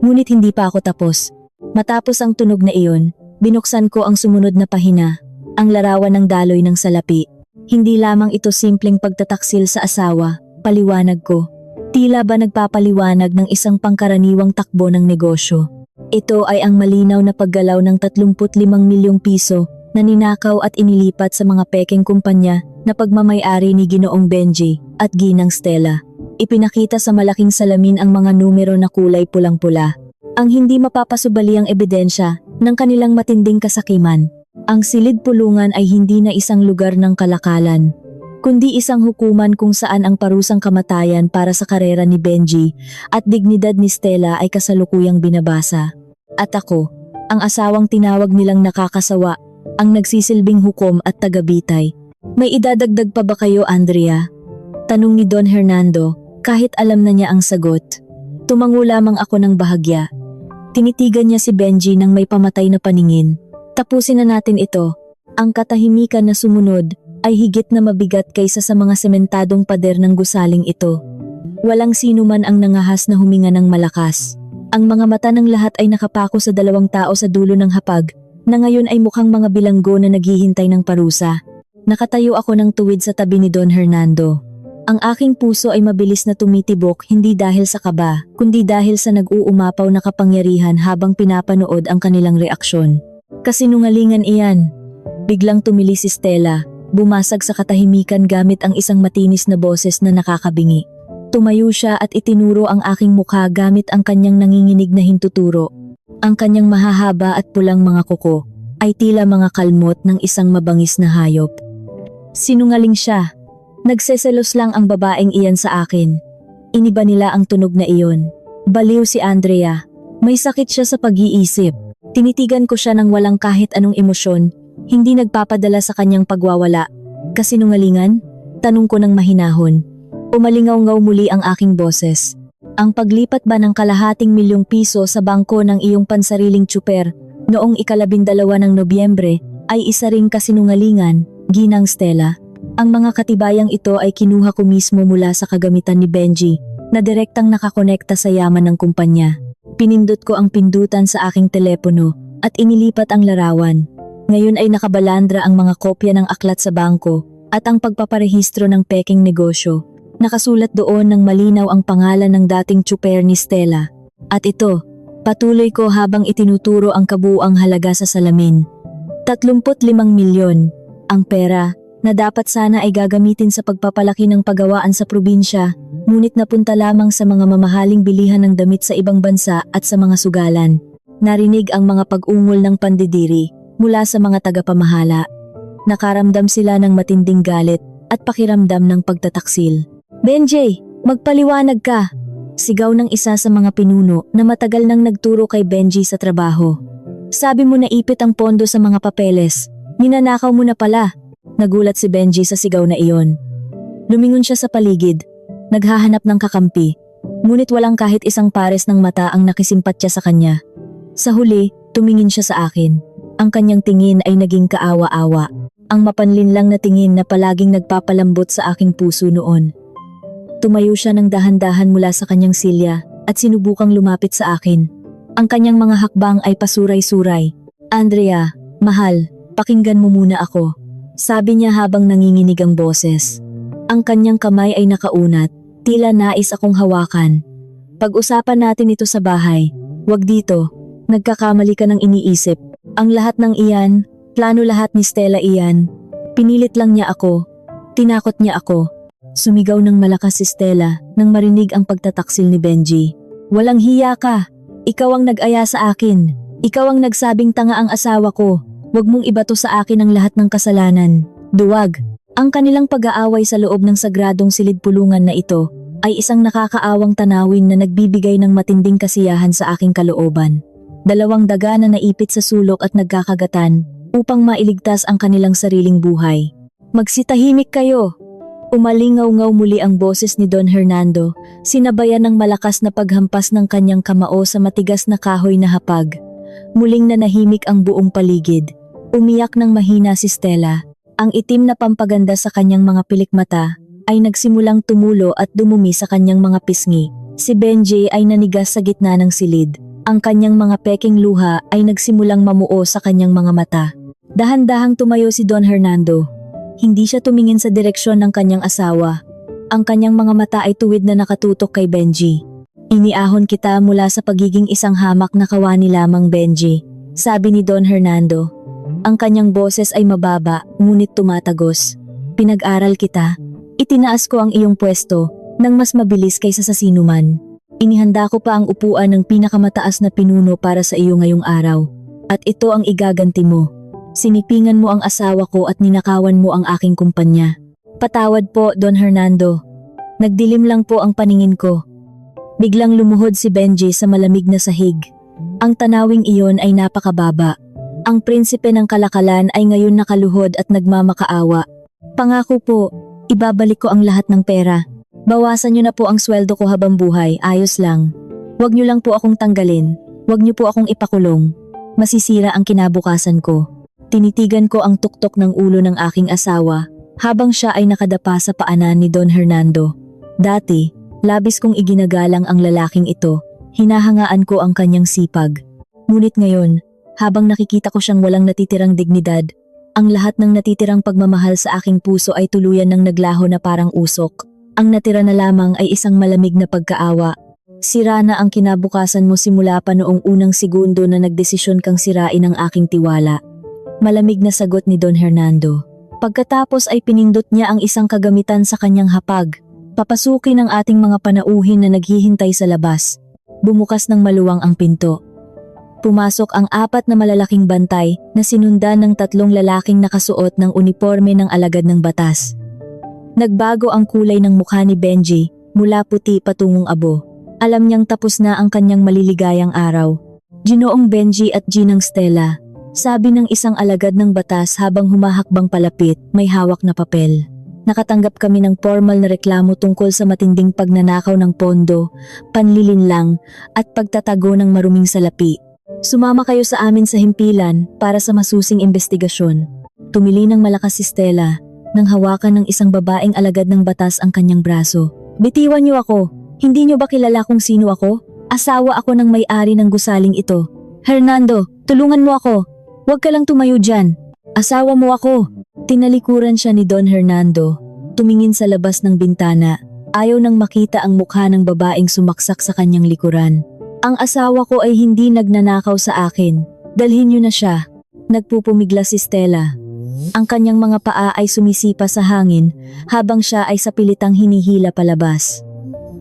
Speaker 1: Ngunit hindi pa ako tapos. Matapos ang tunog na iyon, binuksan ko ang sumunod na pahina, ang larawan ng daloy ng salapi. Hindi lamang ito simpleng pagtataksil sa asawa, paliwanag ko. Tila ba nagpapaliwanag ng isang pangkaraniwang takbo ng negosyo. Ito ay ang malinaw na paggalaw ng 35 milyong piso na ninakaw at inilipat sa mga pekeng kumpanya na pagmamay-ari ni Ginoong Benji at Ginang Stella. Ipinakita sa malaking salamin ang mga numero na kulay pulang-pula. Ang hindi mapapasubali ang ebidensya ng kanilang matinding kasakiman. Ang silid pulungan ay hindi na isang lugar ng kalakalan, kundi isang hukuman kung saan ang parusang kamatayan para sa karera ni Benji at dignidad ni Stella ay kasalukuyang binabasa. At ako, ang asawang tinawag nilang nakakasawa, ang nagsisilbing hukom at tagabitay. May idadagdag pa ba kayo, Andrea? Tanong ni Don Hernando, kahit alam na niya ang sagot. Tumango lamang ako ng bahagya. Tinitigan niya si Benji nang may pamatay na paningin. Tapusin na natin ito. Ang katahimikan na sumunod ay higit na mabigat kaysa sa mga sementadong pader ng gusaling ito. Walang sino man ang nangahas na huminga ng malakas. Ang mga mata ng lahat ay nakapako sa dalawang tao sa dulo ng hapag, na ngayon ay mukhang mga bilanggo na naghihintay ng parusa. Nakatayo ako ng tuwid sa tabi ni Don Hernando. Ang aking puso ay mabilis na tumitibok hindi dahil sa kaba, kundi dahil sa nag-uumapaw na kapangyarihan habang pinapanood ang kanilang reaksyon. Kasinungalingan iyan. Biglang tumili si Stella, bumasag sa katahimikan gamit ang isang matinis na boses na nakakabingi. Tumayo siya at itinuro ang aking mukha gamit ang kanyang nanginginig na hintuturo. Ang kanyang mahahaba at pulang mga kuko ay tila mga kalmot ng isang mabangis na hayop. Sinungaling siya. Nagseselos lang ang babaeng iyan sa akin. Iniba nila ang tunog na iyon. Baliw si Andrea. May sakit siya sa pag-iisip. Tinitigan ko siya ng walang kahit anong emosyon, hindi nagpapadala sa kanyang pagwawala. Kasinungalingan? Tanong ko ng mahinahon. Umalingaw-ngaw muli ang aking boses. Ang paglipat ba ng kalahating milyong piso sa bangko ng iyong pansariling tsuper noong 12 ng Nobyembre ay isa ring kasinungalingan, Ginang Stella? Ang mga katibayang ito ay kinuha ko mismo mula sa kagamitan ni Benji na direktang nakakonekta sa yaman ng kumpanya. Pinindot ko ang pindutan sa aking telepono at inilipat ang larawan. Ngayon ay nakabalandra ang mga kopya ng aklat sa bangko at ang pagpaparehistro ng peking negosyo. Nakasulat doon ng malinaw ang pangalan ng dating tsuper ni Stella. At ito, patuloy ko habang itinuturo ang kabuuang halaga sa salamin. 35 milyon. Ang pera na dapat sana ay gagamitin sa pagpapalaki ng pagawaan sa probinsya, ngunit napunta lamang sa mga mamahaling bilihan ng damit sa ibang bansa at sa mga sugalan. Narinig ang mga pag-ungol ng pandidiri mula sa mga tagapamahala. Nakaramdam sila ng matinding galit at pakiramdam ng pagtataksil. Benji, magpaliwanag ka! Sigaw ng isa sa mga pinuno na matagal nang nagturo kay Benji sa trabaho. Sabi mo na ipit ang pondo sa mga papeles. Ninanakaw mo na pala. Nagulat si Benji sa sigaw na iyon. Lumingon siya sa paligid, naghahanap ng kakampi, ngunit walang kahit isang pares ng mata ang nakisimpatya sa kanya. Sa huli, tumingin siya sa akin. Ang kanyang tingin ay naging kaawa-awa. Ang mapanlinlang na tingin na palaging nagpapalambot sa aking puso noon. Tumayo siya ng dahan-dahan mula sa kanyang silya at sinubukang lumapit sa akin. Ang kanyang mga hakbang ay pasuray-suray. Andrea, mahal, pakinggan mo muna ako. Sabi niya habang nanginginig ang boses. Ang kanyang kamay ay nakaunat, tila nais akong hawakan. Pag-usapan natin ito sa bahay, wag dito. Nagkakamali ka ng iniisip. Ang lahat ng iyan, plano lahat ni Stella iyan. Pinilit lang niya ako. Tinakot niya ako. Sumigaw ng malakas si Stella nang marinig ang pagtataksil ni Benji. Walang hiya ka. Ikaw ang nag-aya sa akin. Ikaw ang nagsabing tanga ang asawa ko. Huwag mong ibato sa akin ang lahat ng kasalanan. Duwag. Ang kanilang pag-aaway sa loob ng sagradong silid-pulungan na ito ay isang nakakaawang tanawin na nagbibigay ng matinding kasiyahan sa aking kalooban. Dalawang daga na naipit sa sulok at nagkakagatan upang mailigtas ang kanilang sariling buhay. Magsitahimik kayo! Umalingaw-ngaw muli ang boses ni Don Hernando, sinabayan ng malakas na paghampas ng kanyang kamao sa matigas na kahoy na hapag. Muling nanahimik ang buong paligid. Umiyak ng mahina si Stella. Ang itim na pampaganda sa kanyang mga pilikmata ay nagsimulang tumulo at dumumi sa kanyang mga pisngi. Si Benji ay nanigas sa gitna ng silid. Ang kanyang mga peking luha ay nagsimulang mamuo sa kanyang mga mata. Dahan-dahang tumayo si Don Hernando. Hindi siya tumingin sa direksyon ng kanyang asawa. Ang kanyang mga mata ay tuwid na nakatutok kay Benji. Iniahon kita mula sa pagiging isang hamak na kawani lamang, Benji, sabi ni Don Hernando. Ang kanyang boses ay mababa, ngunit tumatagos. Pinag-aral kita. Itinaas ko ang iyong pwesto nang mas mabilis kaysa sa sinuman. Inihanda ko pa ang upuan ng pinakamataas na pinuno para sa iyo ngayong araw. At ito ang igaganti mo. Sinipingan mo ang asawa ko at ninakawan mo ang aking kumpanya. Patawad po, Don Hernando. Nagdilim lang po ang paningin ko. Biglang lumuhod si Benji sa malamig na sahig. Ang tanawing iyon ay napakababa. Ang prinsipe ng kalakalan ay ngayon nakaluhod at nagmamakaawa. Pangako po, ibabalik ko ang lahat ng pera. Bawasan niyo na po ang sweldo ko habang buhay, ayos lang. Huwag niyo lang po akong tanggalin. Huwag niyo po akong ipakulong. Masisira ang kinabukasan ko. Tinitigan ko ang tuktok ng ulo ng aking asawa habang siya ay nakadapa sa paanan ni Don Hernando. Dati, labis kong iginagalang ang lalaking ito. Hinahangaan ko ang kanyang sipag. Ngunit ngayon, habang nakikita ko siyang walang natitirang dignidad, ang lahat ng natitirang pagmamahal sa aking puso ay tuluyan ng naglaho na parang usok. Ang natira na lamang ay isang malamig na pagkaawa. Sira na ang kinabukasan mo simula pa noong unang segundo na nagdesisyon kang sirain ang aking tiwala. Malamig na sagot ni Don Hernando. Pagkatapos ay pinindot niya ang isang kagamitan sa kanyang hapag. Papasukin ang ating mga panauhin na naghihintay sa labas. Bumukas ng maluwang ang pinto. Pumasok ang 4 na malalaking bantay na sinundan ng 3 lalaking nakasuot ng uniforme ng alagad ng batas. Nagbago ang kulay ng mukha ni Benji mula puti patungong abo. Alam niyang tapos na ang kanyang maliligayang araw. Ginoong Benji at Ginang Stella, sabi ng isang alagad ng batas habang humahakbang palapit, may hawak na papel. Nakatanggap kami ng formal na reklamo tungkol sa matinding pagnanakaw ng pondo, panlilinlang, at pagtatago ng maruming salapi. Sumama kayo sa amin sa himpilan para sa masusing investigasyon. Tumili ng malakas si Stella nang hawakan ng isang babaeng alagad ng batas ang kanyang braso. Bitiwan niyo ako. Hindi niyo ba kilala kung sino ako? Asawa ako ng may-ari ng gusaling ito. Hernando, tulungan mo ako. Huwag ka lang tumayo dyan. Asawa mo ako. Tinalikuran siya ni Don Hernando. Tumingin sa labas ng bintana. Ayaw nang makita ang mukha ng babaeng sumaksak sa kanyang likuran. Ang asawa ko ay hindi nagnanakaw sa akin. Dalhin niyo na siya. Nagpupumigla si Stella. Ang kanyang mga paa ay sumisipa sa hangin habang siya ay sa pilitang hinihila palabas.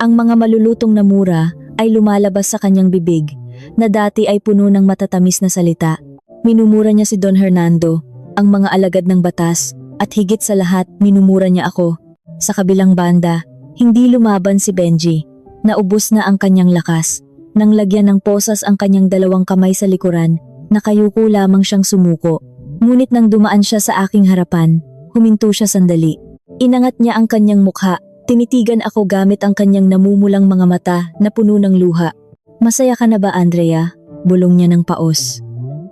Speaker 1: Ang mga malulutong na mura ay lumalabas sa kanyang bibig na dati ay puno ng matatamis na salita. Minumura niya si Don Hernando, ang mga alagad ng batas, at higit sa lahat minumura niya ako. Sa kabilang banda, hindi lumaban si Benji. Naubos na ang kanyang lakas. Nang lagyan ng posas ang kanyang 2 kamay sa likuran, nakayuko lamang siyang sumuko. Ngunit nang dumaan siya sa aking harapan, huminto siya sandali. Inangat niya ang kanyang mukha, tinitigan ako gamit ang kanyang namumulang mga mata na puno ng luha. Masaya ka na ba, Andrea? Bulong niya ng paos.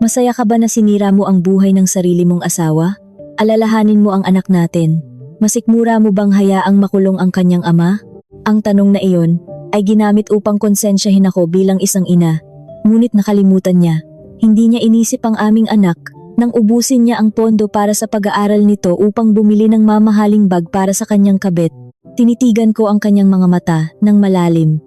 Speaker 1: Masaya ka ba na sinira mo ang buhay ng sarili mong asawa? Alalahanin mo ang anak natin. Masikmura mo bang hayaang makulong ang kanyang ama? Ang tanong na iyon ay ginamit upang konsensyahin ako bilang isang ina. Ngunit nakalimutan niya. Hindi niya inisip ang aming anak nang ubusin niya ang pondo para sa pag-aaral nito upang bumili ng mamahaling bag para sa kanyang kabit. Tinitigan ko ang kanyang mga mata ng malalim.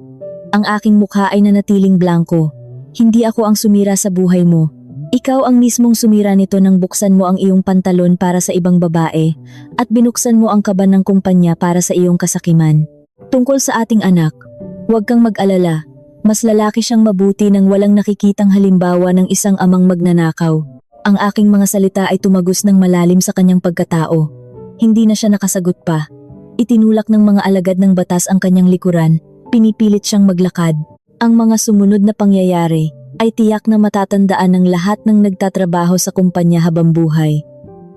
Speaker 1: Ang aking mukha ay nanatiling blanko. Hindi ako ang sumira sa buhay mo. Ikaw ang mismong sumira nito nang buksan mo ang iyong pantalon para sa ibang babae at binuksan mo ang kaban ng kumpanya para sa iyong kasakiman. Tungkol sa ating anak, huwag kang mag-alala. Mas lalaki siyang mabuti nang walang nakikitang halimbawa ng isang amang magnanakaw. Ang aking mga salita ay tumagos ng malalim sa kanyang pagkatao. Hindi na siya nakasagot pa. Itinulak ng mga alagad ng batas ang kanyang likuran, pinipilit siyang maglakad. Ang mga sumunod na pangyayari ay tiyak na matatandaan ng lahat ng nagtatrabaho sa kumpanya habang buhay.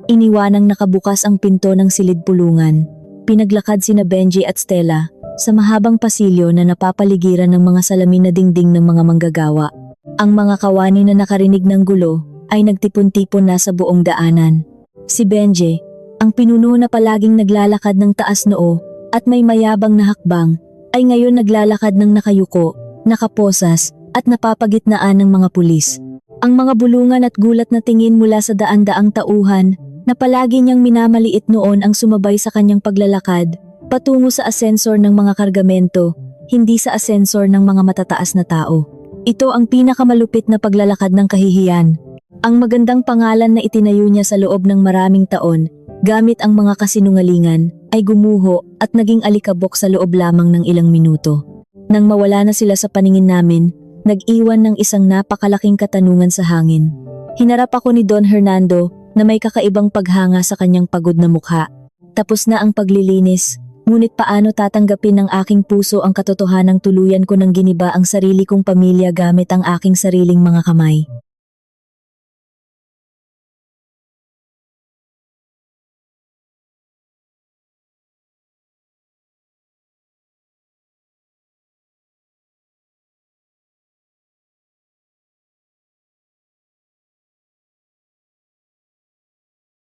Speaker 1: Iniwanang nakabukas ang pinto ng silid-pulungan. Pinaglakad sina Benji at Stella sa mahabang pasilyo na napapaligiran ng mga salamin na dingding ng mga manggagawa. Ang mga kawani na nakarinig ng gulo ay nagtipon-tipon na sa buong daanan. Si Benji, ang pinuno na palaging naglalakad ng taas noo at may mayabang na hakbang, ay ngayon naglalakad ng nakayuko, nakaposas at napapagitnaan ng mga pulis. Ang mga bulungan at gulat na tingin mula sa daan-daang tauhan na palagi niyang minamaliit noon ang sumabay sa kanyang paglalakad patungo sa asensor ng mga kargamento, hindi sa asensor ng mga matataas na tao. Ito ang pinakamalupit na paglalakad ng kahihiyan. Ang magandang pangalan na itinayo niya sa loob ng maraming taon, gamit ang mga kasinungalingan, ay gumuho at naging alikabok sa loob lamang ng ilang minuto. Nang mawala na sila sa paningin namin, nag-iwan ng isang napakalaking katanungan sa hangin. Hinarap ako ni Don Hernando na may kakaibang paghanga sa kanyang pagod na mukha. Tapos na ang paglilinis, ngunit paano tatanggapin ng aking puso ang katotohanang tuluyan ko ng giniba ang sarili kong pamilya gamit ang aking sariling mga kamay?